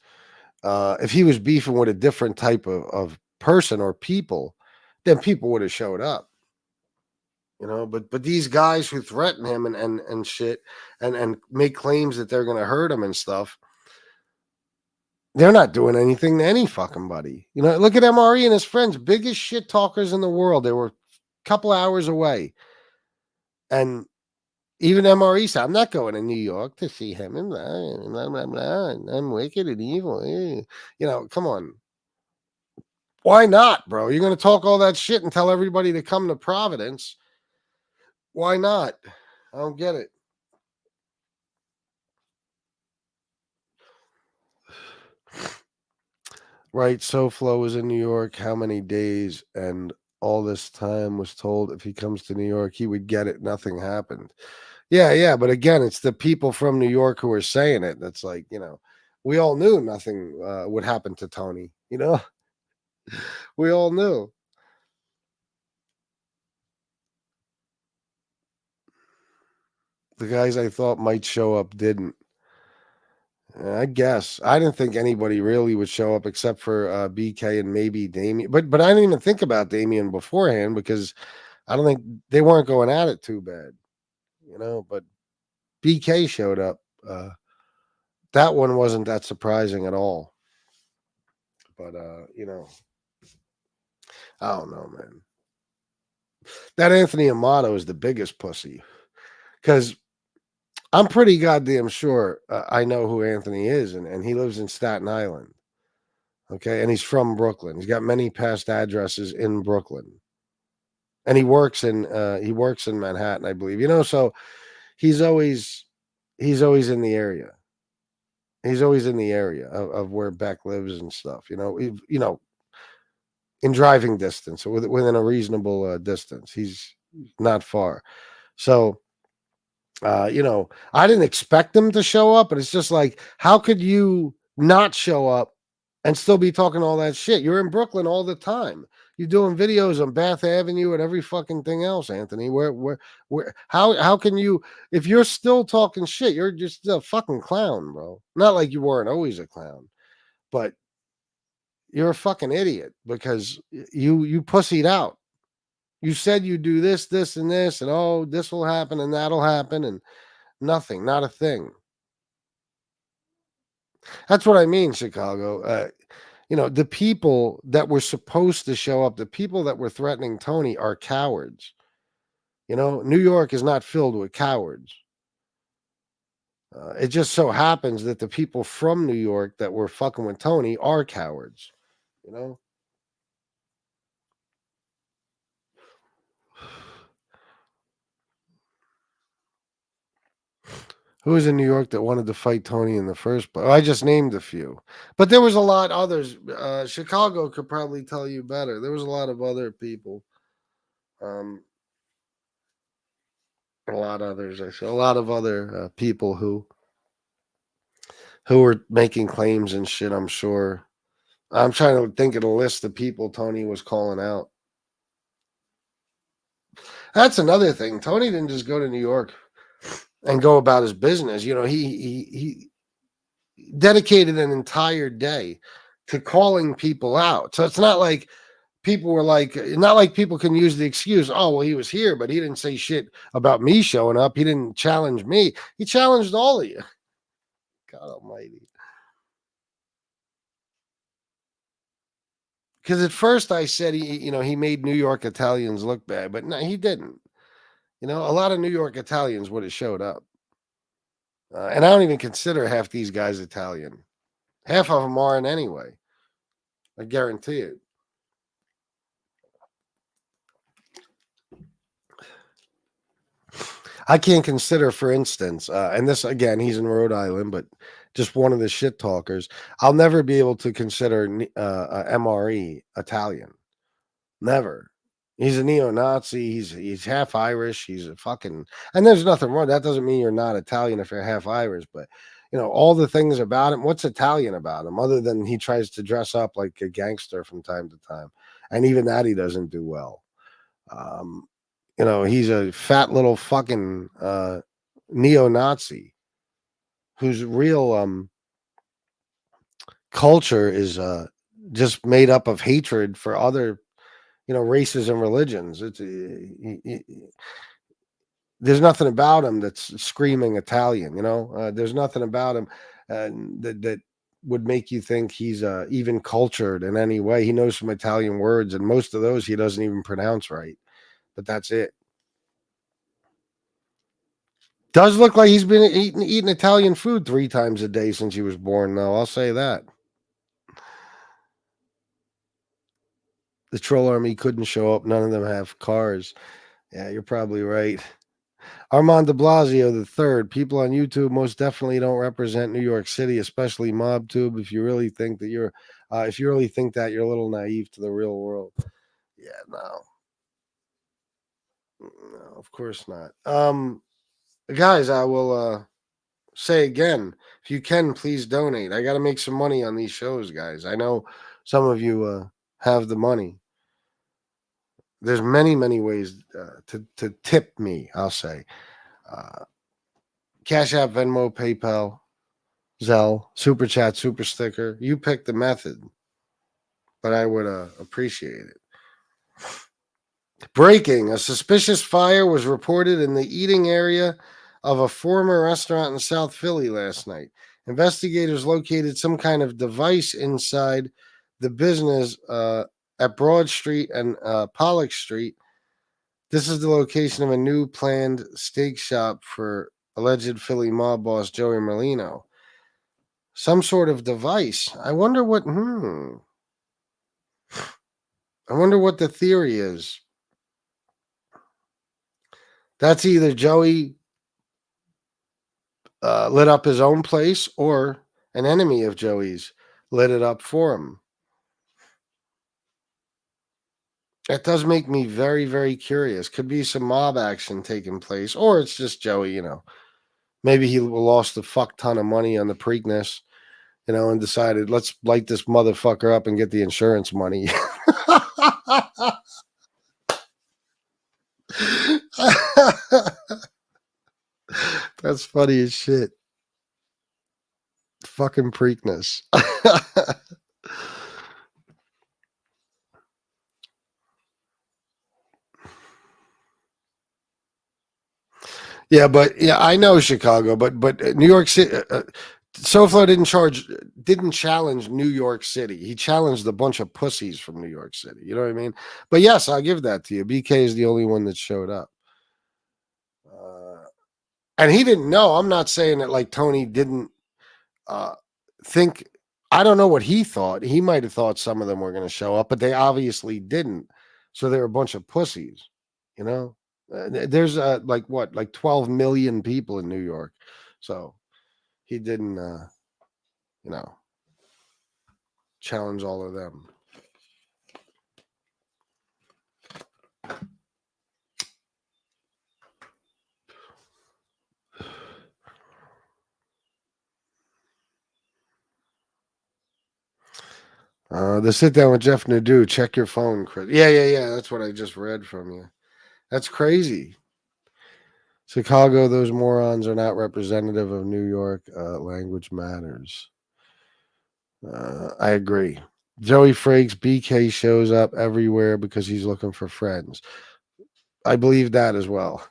if he was beefing with a different type of person or people, then people would have showed up. You know, but these guys who threaten him and shit and make claims that they're gonna hurt him and stuff, they're not doing anything to any fucking buddy. You know, look at MRE and his friends, biggest shit talkers in the world. They were a couple hours away. And even MRE said, I'm not going to New York to see him and blah, blah, blah, and I'm wicked and evil. You know, come on. Why not, bro? You're going to talk all that shit and tell everybody to come to Providence. Why not? I don't get it. Right. SoFlo was in New York. How many days? And all this time was told if he comes to New York, he would get it. Nothing happened. Yeah. But again, it's the people from New York who are saying it. That's like, you know, we all knew nothing would happen to Tony. You know, we all knew. The guys I thought might show up didn't. I guess I didn't think anybody really would show up except for BK and maybe Damien. But I didn't even think about Damien beforehand because I don't think they weren't going at it too bad, you know. But BK showed up. That one wasn't that surprising at all. But you know, I don't know, man. That Anthony Amato is the biggest pussy because I'm pretty goddamn sure I know who Anthony is, and he lives in Staten Island. Okay, and he's from Brooklyn. He's got many past addresses in Brooklyn, and he works in Manhattan, I believe. You know, so he's always in the area. He's always in the area of where Beck lives and stuff. You know, in driving distance or within a reasonable distance. He's not far. So you know, I didn't expect them to show up, but it's just like, how could you not show up and still be talking all that shit? You're in Brooklyn all the time. You're doing videos on Bath Avenue and every fucking thing else, Anthony. How can you, if you're still talking shit, you're just a fucking clown, bro. Not like you weren't always a clown, but you're a fucking idiot because you pussied out. You said you do this, this, and this, and oh, this will happen and that'll happen, and nothing, not a thing. That's what I mean, Chicago. You know, the people that were supposed to show up, the people that were threatening Tony are cowards. You know, New York is not filled with cowards. It just so happens that the people from New York that were fucking with Tony are cowards. You know? Who was in New York that wanted to fight Tony in the first place? I just named a few, but there was a lot others. Chicago could probably tell you better. There was a lot of other people. A lot of others. I said a lot of other people who were making claims and shit. I'm sure. I'm trying to think of the list of people Tony was calling out. That's another thing. Tony didn't just go to New York and go about his business. You know, he dedicated an entire day to calling people out. So it's not like people were like, not like people can use the excuse, oh, well, he was here, but he didn't say shit about me showing up. He didn't challenge me. He challenged all of you. God almighty. Because at first I said he made New York Italians look bad, but no, he didn't. You know, a lot of New York Italians would have showed up. And I don't even consider half these guys Italian. Half of them aren't anyway. I guarantee it. I can't consider, for instance, and this, again, he's in Rhode Island, but just one of the shit talkers. I'll never be able to consider MRE Italian. Never. He's a neo-Nazi. He's half Irish. He's a fucking, and there's nothing wrong. That doesn't mean you're not Italian if you're half Irish, but all the things about him. What's Italian about him other than he tries to dress up like a gangster from time to time, and even that he doesn't do well. He's a fat little fucking neo-Nazi whose real culture is just made up of hatred for other races and religions. There's nothing about him that's screaming Italian. There's nothing about him that would make you think he's even cultured in any way. He knows some Italian words, and most of those he doesn't even pronounce right. But that's it. Does look like he's been eating Italian food 3 times a day since he was born, though. I'll say that. The troll army couldn't show up. None of them have cars. Yeah, you're probably right. Armand de Blasio III. People on YouTube most definitely don't represent New York City, especially MobTube. If you really think that you're a little naive to the real world. Yeah, no, of course not. Guys, I will say again, if you can, please donate. I got to make some money on these shows, guys. I know some of you have the money. There's many, many ways to tip me, I'll say. Cash App, Venmo, PayPal, Zelle, Super Chat, Super Sticker. You pick the method, but I would appreciate it. Breaking. A suspicious fire was reported in the eating area of a former restaurant in South Philly last night. Investigators located some kind of device inside the business at Broad Street and Pollock Street. This is the location of a new planned steak shop for alleged Philly mob boss Joey Merlino. Some sort of device. I wonder what the theory is. That's either Joey lit up his own place or an enemy of Joey's lit it up for him. That does make me very, very curious. Could be some mob action taking place, or it's just Joey, Maybe he lost a fuck ton of money on the Preakness, and decided, let's light this motherfucker up and get the insurance money. That's funny as shit. Fucking Preakness. Yeah, I know Chicago, but New York City. SoFlo didn't challenge New York City. He challenged a bunch of pussies from New York City. You know what I mean? But yes, I'll give that to you. BK is the only one that showed up. And he didn't know. I'm not saying that like Tony didn't think. I don't know what he thought. He might have thought some of them were going to show up, but they obviously didn't. So they're a bunch of pussies, There's like 12 million people in New York. So he didn't, challenge all of them. The sit down with Jeff Nadeau. Check your phone, Chris. Yeah. That's what I just read from you. That's crazy. Chicago, those morons are not representative of New York. Language matters. I agree. Joey Frakes, BK shows up everywhere because he's looking for friends. I believe that as well.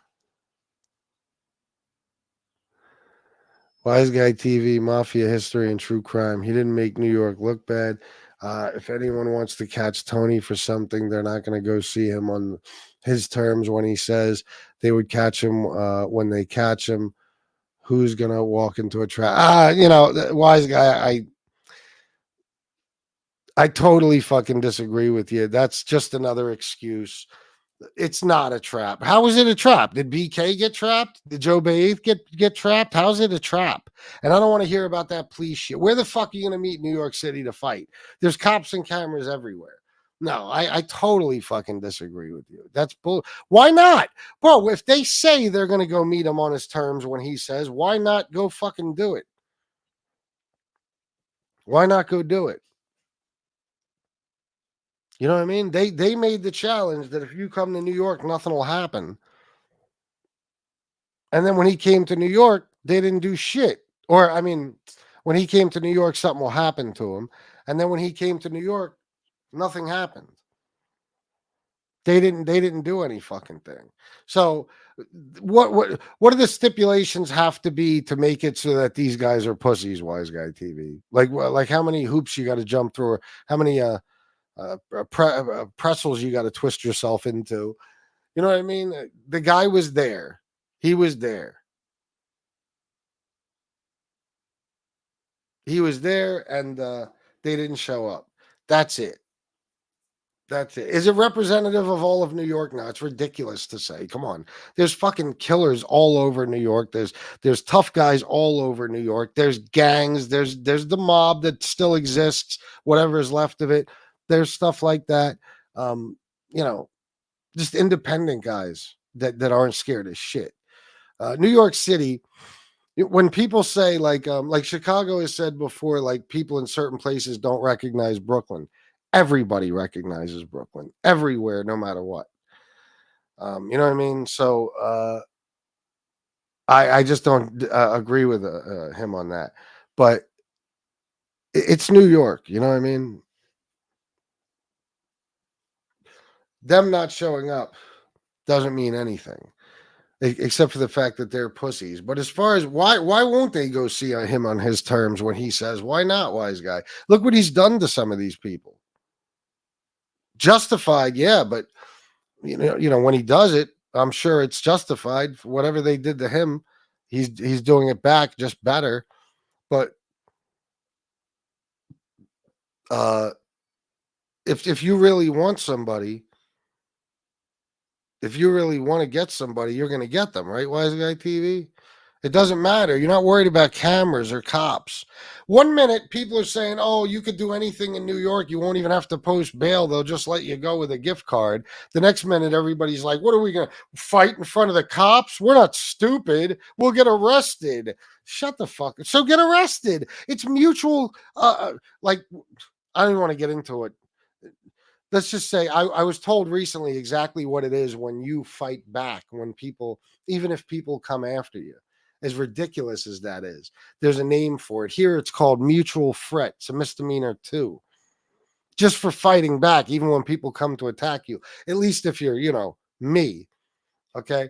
Wise Guy TV, Mafia History, and True Crime. He didn't make New York look bad. If anyone wants to catch Tony for something, they're not going to go see him on his terms when he says they would catch him when they catch him. Who's going to walk into a trap? Wise Guy, I totally fucking disagree with you. That's just another excuse. It's not a trap. How is it a trap? Did BK get trapped? Did Joe Baith get trapped? How's it a trap? And I don't want to hear about that police shit. Where the fuck are you going to meet in New York City to fight? There's cops and cameras everywhere. No, I totally fucking disagree with you. That's bull. Why not? Bro, if they say they're going to go meet him on his terms when he says, why not go fucking do it? Why not go do it? You know what I mean? They made the challenge that if you come to New York, nothing will happen. And then when he came to New York, they didn't do shit. Or, I mean, when he came to New York, something will happen to him. And then when he came to New York, nothing happened. They didn't do any fucking thing. So what do the stipulations have to be to make it so that these guys are pussies, Wise Guy TV? Like how many hoops you got to jump through, or how many pretzels you got to twist yourself into? You know what I mean? The guy was there. He was there. He was there, and they didn't show up. That's it. That's it. Is it representative of all of New York? No, it's ridiculous to say. Come on. There's fucking killers all over New York. There's tough guys all over New York. There's gangs. There's the mob that still exists, whatever is left of it. There's stuff like that. Just independent guys that aren't scared of shit. New York City, when people say like Chicago has said before, like people in certain places don't recognize Brooklyn. Everybody recognizes Brooklyn everywhere, no matter what. You know what I mean? So I just don't agree with him on that. But it's New York. You know what I mean? Them not showing up doesn't mean anything, except for the fact that they're pussies. But as far as why won't they go see him on his terms when he says, why not, Wise Guy? Look what he's done to some of these people. Justified, yeah, but you know when he does it, I'm sure it's justified. For whatever they did to him, he's doing it back, just better. But if you really want somebody, if you really want to get somebody, you're going to get them, right? Wise Guy TV. It doesn't matter. You're not worried about cameras or cops. 1 minute, people are saying, oh, you could do anything in New York. You won't even have to post bail. They'll just let you go with a gift card. The next minute, everybody's like, what are we going to fight in front of the cops? We're not stupid. We'll get arrested. Shut the fuck up. So get arrested. It's mutual. I don't want to get into it. Let's just say I was told recently exactly what it is when you fight back, when people, even if people come after you. As ridiculous as that is, there's a name for it. Here it's called mutual threat. It's a misdemeanor too. Just for fighting back, even when people come to attack you. At least if you're, me. Okay.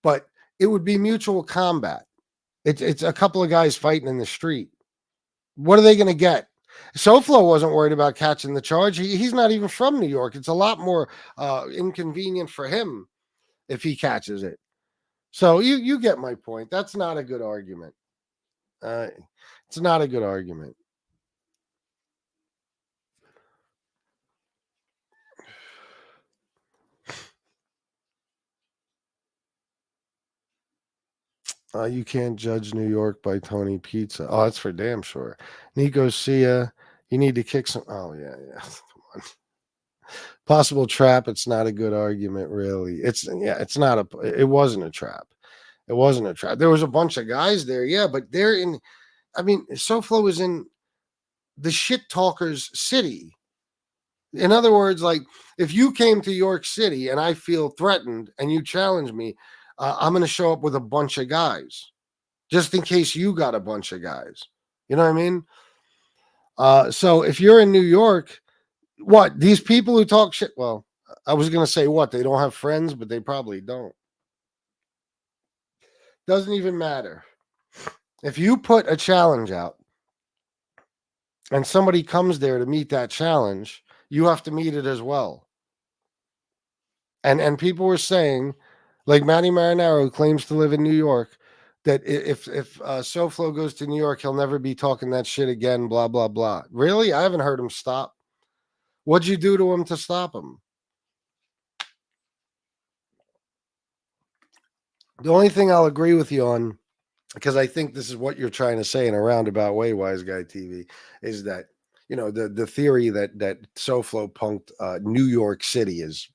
But it would be mutual combat. It's a couple of guys fighting in the street. What are they going to get? SoFlo wasn't worried about catching the charge. He's not even from New York. It's a lot more inconvenient for him if he catches it. So you get my point. That's not a good argument. It's not a good argument. You can't judge New York by Tony Pizza. Oh, that's for damn sure. Nico Sia, you need to kick some. Oh yeah, yeah. Come on. Possible trap. It's not a good argument, really. It's not a. It wasn't a trap. It wasn't a trap. There was a bunch of guys there, yeah, but they're in. I mean, SoFlo is in the shit talkers city. In other words, like if you came to York City and I feel threatened and you challenge me, I'm going to show up with a bunch of guys just in case you got a bunch of guys. You know what I mean? So if you're in New York, what these people who talk shit? Well, I was going to say what they don't have friends, but they probably don't. Doesn't even matter. If you put a challenge out and somebody comes there to meet that challenge, you have to meet it as well. And people were saying, like Matty Marinaro, who claims to live in New York, that if SoFlo goes to New York, he'll never be talking that shit again. Blah blah blah. Really, I haven't heard him stop. What'd you do to him to stop him? The only thing I'll agree with you on, because I think this is what you're trying to say in a roundabout way, Wise Guy TV, is that the theory that SoFlo punked New York City is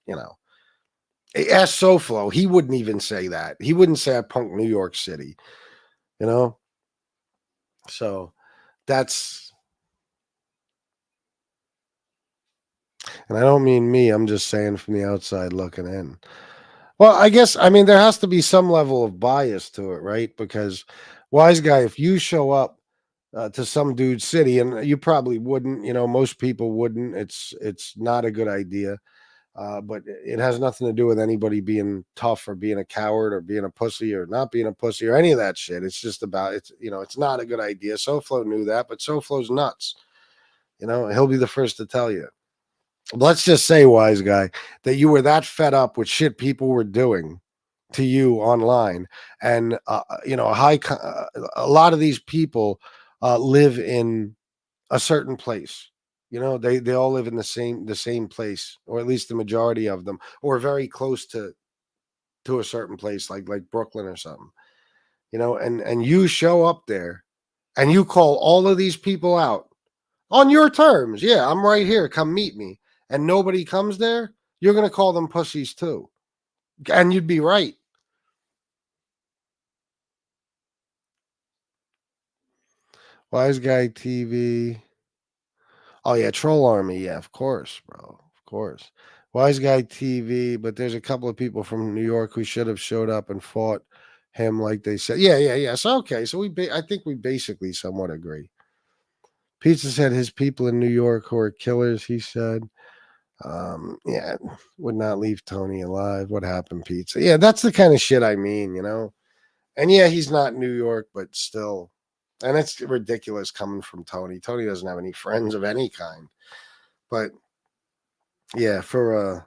ask SoFlo, he wouldn't even say that. He wouldn't say I punked New York City. So that's, and I don't mean me, I'm just saying from the outside looking in. Well, I guess, I mean, there has to be some level of bias to it, right? Because Wise Guy, if you show up to some dude's city, and you probably wouldn't, most people wouldn't, it's not a good idea. But it has nothing to do with anybody being tough or being a coward or being a pussy or not being a pussy or any of that shit. It's just about it's not a good idea. SoFlo knew that, but SoFlo's nuts. He'll be the first to tell you. Let's just say, Wise Guy, that you were that fed up with shit people were doing to you online, and a lot of these people live in a certain place. They all live in the same place, or at least the majority of them, or very close to a certain place, like Brooklyn or something. And you show up there and you call all of these people out on your terms. Yeah, I'm right here. Come meet me. And nobody comes there. You're going to call them pussies too. And you'd be right. Wise Guy TV. Oh, yeah. Troll Army. Yeah, of course, bro. Of course. Wise Guy TV. But there's a couple of people from New York who should have showed up and fought him like they said. Yeah. So, okay. So I think we basically somewhat agree. Pizza said his people in New York who are killers, he said. Yeah, would not leave Tony alive. What happened, Pizza? Yeah, that's the kind of shit I mean, And yeah, he's not New York, but still. And it's ridiculous coming from Tony. Tony doesn't have any friends of any kind. But yeah, for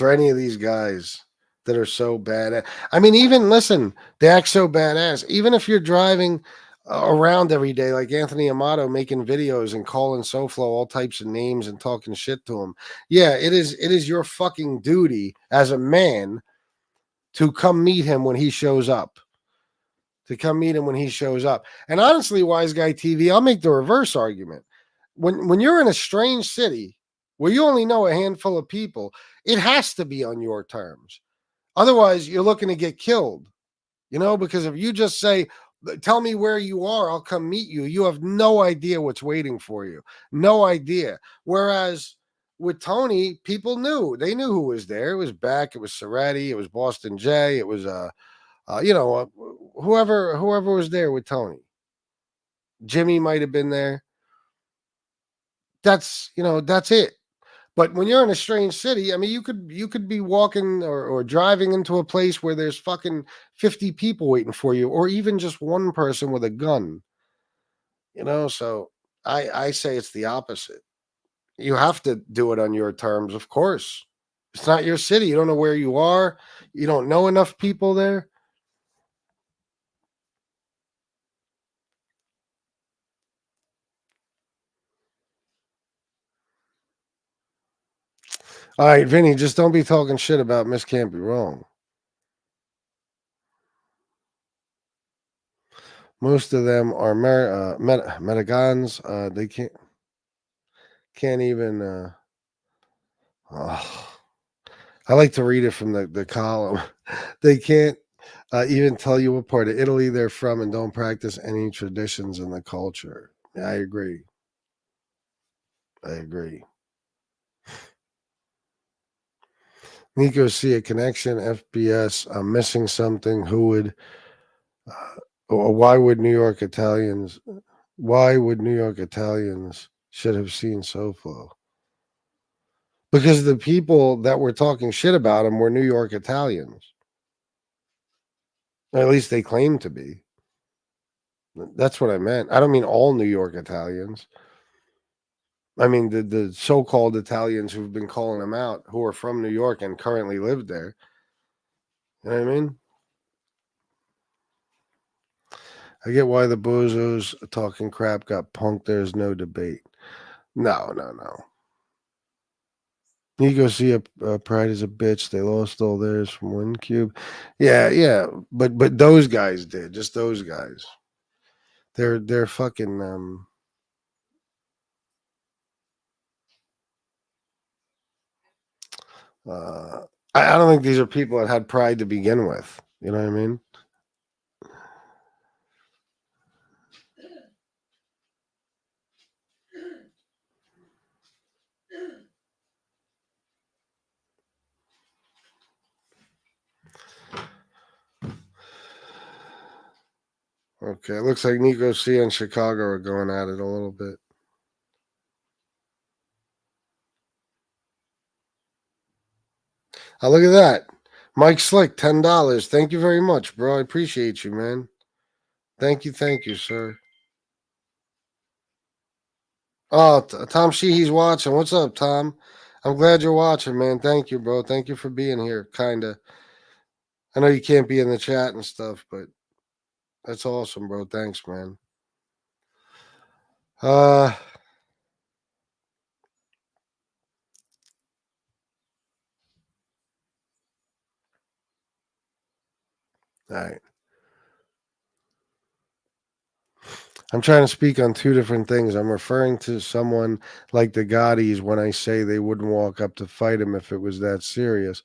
any of these guys that are so bad, I mean, even listen, they act so badass. Even if you're driving around every day, like Anthony Amato making videos and calling SoFlo all types of names and talking shit to him. Yeah, it is your fucking duty as a man to come meet him when he shows up. And honestly, Wise Guy TV, I'll make the reverse argument. When you're in a strange city where you only know a handful of people, it has to be on your terms. Otherwise, you're looking to get killed. Because if you just say, tell me where you are, I'll come meet you, you have no idea what's waiting for you. No idea. Whereas with Tony, people knew. They knew who was there. It was Beck, it was Soretti, it was Boston J, it was whoever was there with Tony. Jimmy might have been there. That's it. But when you're in a strange city, I mean, you could be walking or driving into a place where there's fucking 50 people waiting for you, or even just one person with a gun. So I say it's the opposite. You have to do it on your terms, of course. It's not your city. You don't know where you are. You don't know enough people there. All right, Vinny, just don't be talking shit about Miss Can't Be Wrong. Most of them are Metagons. They can't even. I like to read it from the column. They can't even tell you what part of Italy they're from and don't practice any traditions in the culture. Yeah, I agree. Nico, see a connection. FBS. I'm missing something. Who would? Or why would New York Italians? Why would New York Italians should have seen SoFlo? Because the people that were talking shit about him were New York Italians. Or at least they claim to be. That's what I meant. I don't mean all New York Italians. I mean the so-called Italians who've been calling him out, who are from New York and currently live there. You know what I mean? I get why the bozos talking crap got punked. There's no debate. No. You go see a Pride is a bitch. They lost all theirs from WinCube. Yeah. But those guys did. Just those guys. They're fucking I don't think these are people that had pride to begin with. You know what I mean? Okay, it looks like Nico C and Chicago are going at it a little bit. Oh, look at that. Mike Slick, $10. Thank you very much, bro. I appreciate you, man. Thank you, sir. Oh, Tom Sheehy's watching. What's up, Tom? I'm glad you're watching, man. Thank you, bro. Thank you for being here, kinda. I know you can't be in the chat and stuff, but that's awesome, bro. Thanks, man. All right. I'm trying to speak on two different things. I'm referring to someone like the Gaudis when I say they wouldn't walk up to fight him if it was that serious.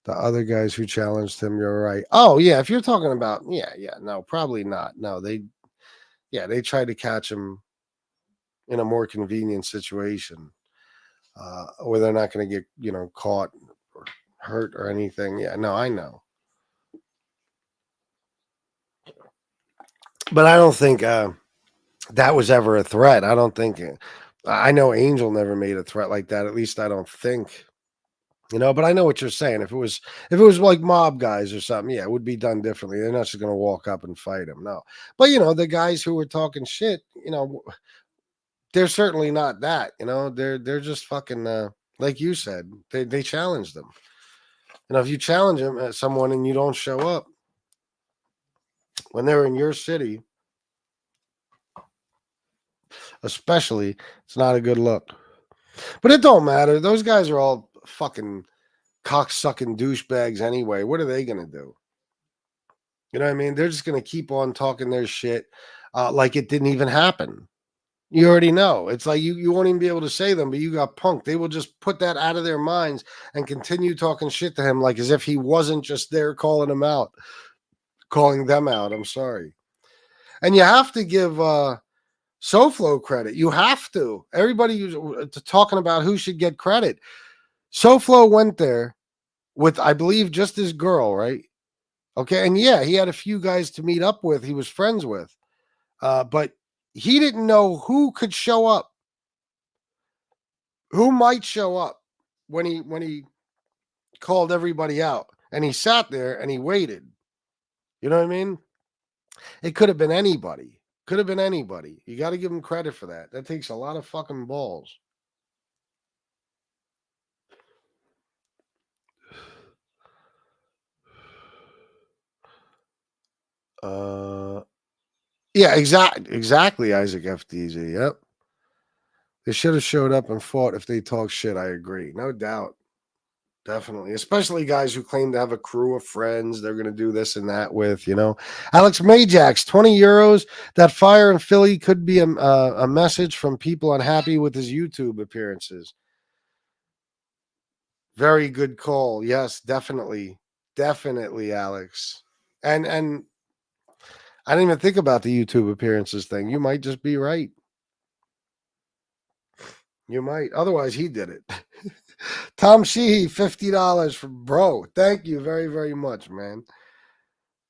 The other guys who challenged him, you're right. Oh, yeah, if you're talking about, no, probably not. No, they tried to catch him in a more convenient situation where they're not going to get, caught or hurt or anything. Yeah, no, I know. But I don't think that was ever a threat. I don't think I know Angel never made a threat like that. At least I don't think. But I know what you're saying. If it was like mob guys or something, yeah, it would be done differently. They're not just going to walk up and fight him. No. But the guys who were talking shit, they're certainly not that. They're just fucking like you said. They challenged them. If you challenge them someone and you don't show up when they're in your city, especially, it's not a good look. But it don't matter. Those guys are all fucking cocksucking douchebags anyway. What are they going to do? You know what I mean? They're just going to keep on talking their shit like it didn't even happen. You already know. It's like you won't even be able to say them, but you got punked. They will just put that out of their minds and continue talking shit to him like as if he wasn't just there calling them out. I'm sorry. And you have to give SoFlo credit. You have to. Everybody who's talking about who should get credit. SoFlo went there with, I believe, just his girl, right? Okay, and yeah, he had a few guys to meet up with. He was friends with, but he didn't know who could show up, who might show up when he called everybody out, and he sat there and he waited. You know what I mean? It could have been anybody. Could have been anybody. You got to give him credit for that. That takes a lot of fucking balls. Yeah, exactly, Isaac FDZ. Yep. They should have showed up and fought if they talk shit. I agree. No doubt. Definitely, especially guys who claim to have a crew of friends they're going to do this and that with, you know. Alex Majax, 20 euros. That fire in Philly could be a message from people unhappy with his YouTube appearances. Very good call. Yes, definitely. Definitely, Alex. And I didn't even think about the YouTube appearances thing. You might just be right. You might. Otherwise, he did it. Tom Sheehy, $50 for bro. Thank you very, very much, man.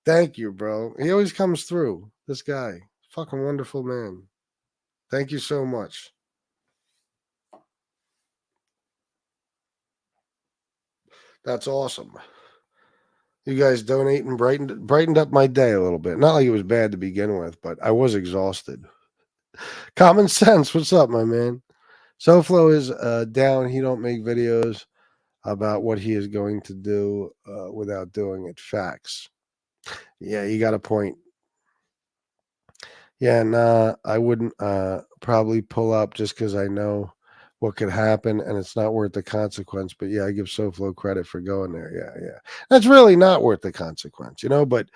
Thank you, bro. He always comes through. This guy. Fucking wonderful man. Thank you so much. That's awesome. You guys donate and brightened up my day a little bit. Not like it was bad to begin with, but I was exhausted. Common sense. What's up, my man? SoFlo is down. He don't make videos about what he is going to do without doing it. Facts. Yeah, you got a point. Yeah, nah, I wouldn't probably pull up just because I know what could happen and it's not worth the consequence. But yeah, I give SoFlo credit for going there. Yeah. That's really not worth the consequence, you know, but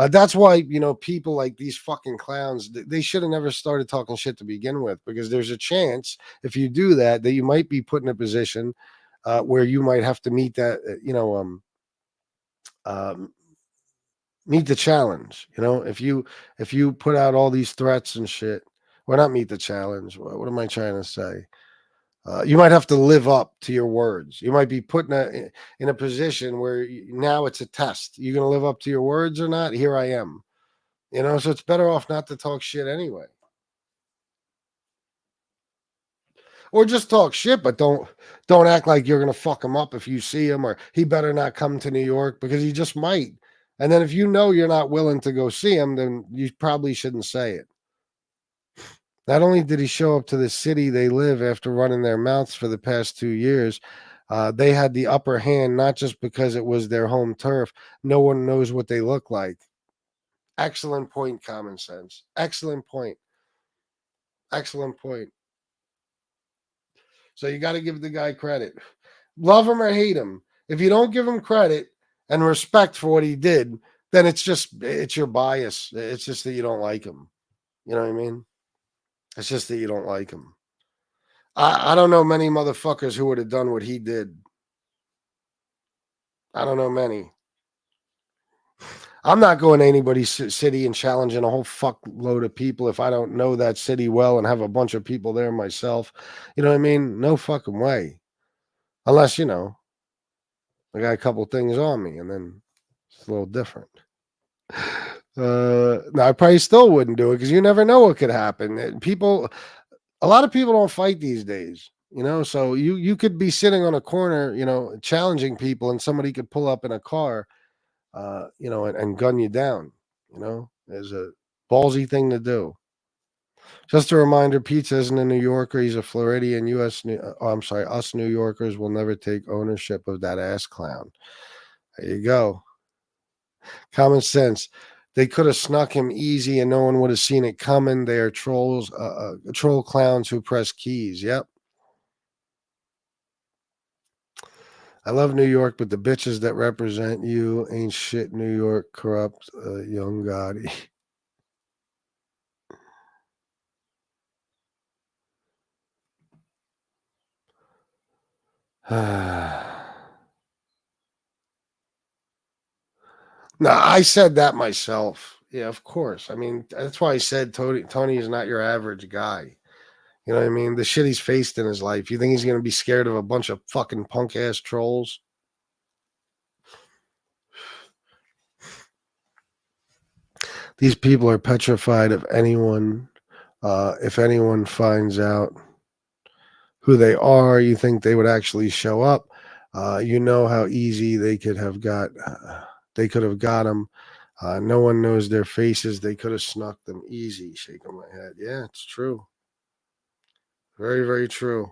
that's why, you know, people like these fucking clowns, they should have never started talking shit to begin with, because there's a chance if you do that you might be put in a position where you might have to meet that, meet the challenge. You know, if you put out all these threats and shit, or not meet the challenge, what am I trying to say? You might have to live up to your words. You might be put in a position where now it's a test. You going to live up to your words or not? Here I am. You know, so it's better off not to talk shit anyway. Or just talk shit, but don't act like you're going to fuck him up if you see him, or he better not come to New York, because he just might. And then if you know you're not willing to go see him, then you probably shouldn't say it. Not only did he show up to the city they live after running their mouths for the past 2 years, they had the upper hand, not just because it was their home turf. No one knows what they look like. Excellent point, common sense. Excellent point. Excellent point. So you got to give the guy credit. Love him or hate him. If you don't give him credit and respect for what he did, then it's your bias. It's just that you don't like him. You know what I mean? It's just that you don't like him. I don't know many motherfuckers who would have done what he did. I don't know many. I'm not going to anybody's city and challenging a whole fuckload of people if I don't know that city well and have a bunch of people there myself. You know what I mean? No fucking way. Unless, you know, I got a couple things on me, and then it's a little different. No, I probably still wouldn't do it, because you never know what could happen. A lot of people don't fight these days, you know, so you could be sitting on a corner, you know, challenging people, and somebody could pull up in a car, you know, and gun you down, you know. Is a ballsy thing to do. Just a reminder, Pete isn't a New Yorker. He's a Floridian. Us New Yorkers will never take ownership of that ass clown. There you go. Common sense. They could have snuck him easy and no one would have seen it coming. They are trolls, troll clowns who press keys. Yep. I love New York, but the bitches that represent you ain't shit. New York corrupt, young Gotti. No, I said that myself. Yeah, of course. I mean, that's why I said Tony is not your average guy. You know what I mean? The shit he's faced in his life. You think he's going to be scared of a bunch of fucking punk ass trolls? These people are petrified of anyone. If anyone finds out who they are, you think they would actually show up. You know how easy they could have got. They could have got them. No one knows their faces. They could have snuck them easy. Shaking my head. Yeah, it's true. Very, very true.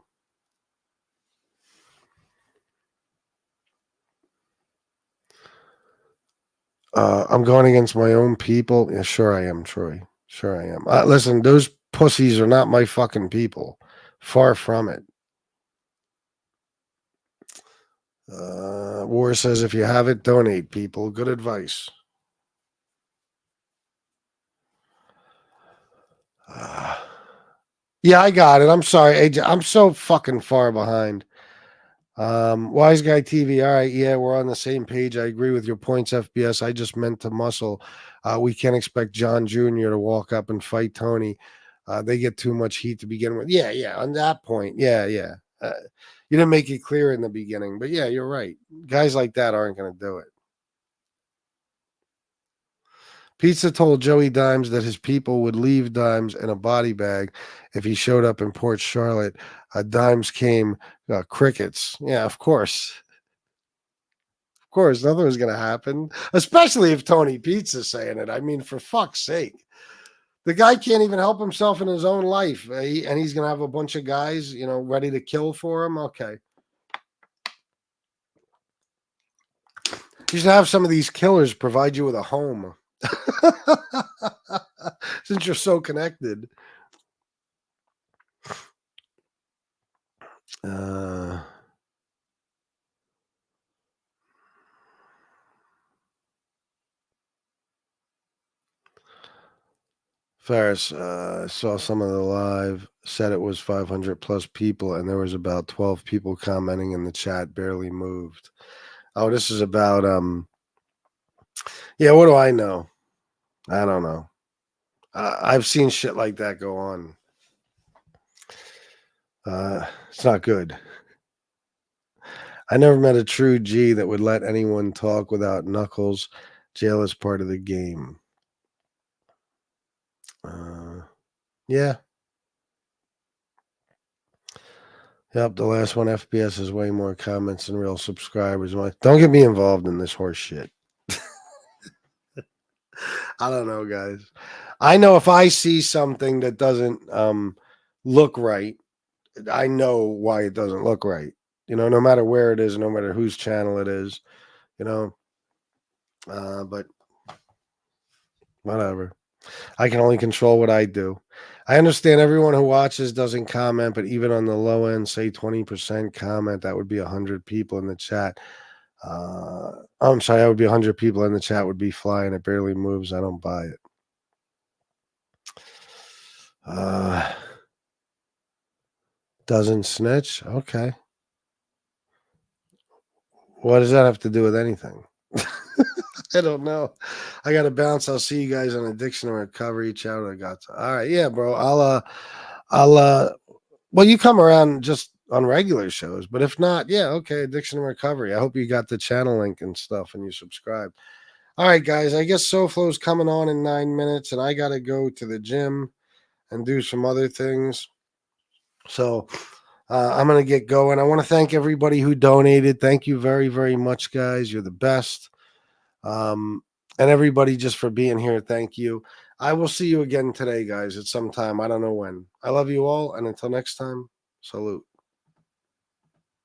I'm going against my own people. Yeah, sure I am, Troy. Sure I am. Listen, those pussies are not my fucking people. Far from it. War says, if you have it, donate, people. Good advice. Yeah, I got it. I'm sorry, AJ. I'm so fucking far behind. Wise Guy TV. All right, yeah, we're on the same page. I agree with your points, FBS. I just meant to muscle. We can't expect John Jr. to walk up and fight Tony. They get too much heat to begin with. Yeah, on that point. Yeah. You didn't make it clear in the beginning, but yeah, you're right. Guys like that aren't going to do it. Pizza told Joey Dimes that his people would leave Dimes in a body bag if he showed up in Port Charlotte. Dimes came, crickets. Yeah, of course. Of course, nothing was going to happen, especially if Tony Pizza's saying it. I mean, for fuck's sake. The guy can't even help himself in his own life, and he's going to have a bunch of guys, ready to kill for him. Okay. You should have some of these killers provide you with a home. Since you're so connected. Ferris, saw some of the live, said it was 500 plus people, and there was about 12 people commenting in the chat, barely moved. Oh, this is about, yeah, what do I know? I don't know. I've seen shit like that go on. It's not good. I never met a true G that would let anyone talk without knuckles. Jail is part of the game. Yeah. Yep, the last one, FBS, has way more comments than real subscribers. Don't get me involved in this horse shit. I don't know, guys. I know if I see something that doesn't look right, I know why it doesn't look right. No matter where it is, no matter whose channel it is, but whatever. I can only control what I do. I understand everyone who watches doesn't comment, but even on the low end, say 20% comment, that would be 100 people in the chat. I'm sorry, that would be 100 people in the chat would be flying. It barely moves. I don't buy it. Doesn't snitch? Okay. What does that have to do with anything? I don't know. I got to bounce. I'll see you guys on Addiction and Recovery. Ciao. I got to. All right. Yeah, bro. Well, you come around just on regular shows, but if not, yeah, okay. Addiction and Recovery. I hope you got the channel link and stuff and you subscribe. All right, guys. I guess SoFlo's coming on in 9 minutes and I got to go to the gym and do some other things. So I'm going to get going. I want to thank everybody who donated. Thank you very, very much, guys. You're the best. And everybody just for being here. Thank you. I will see you again today, guys, at some time. I don't know when. I love you all. And until next time, salute.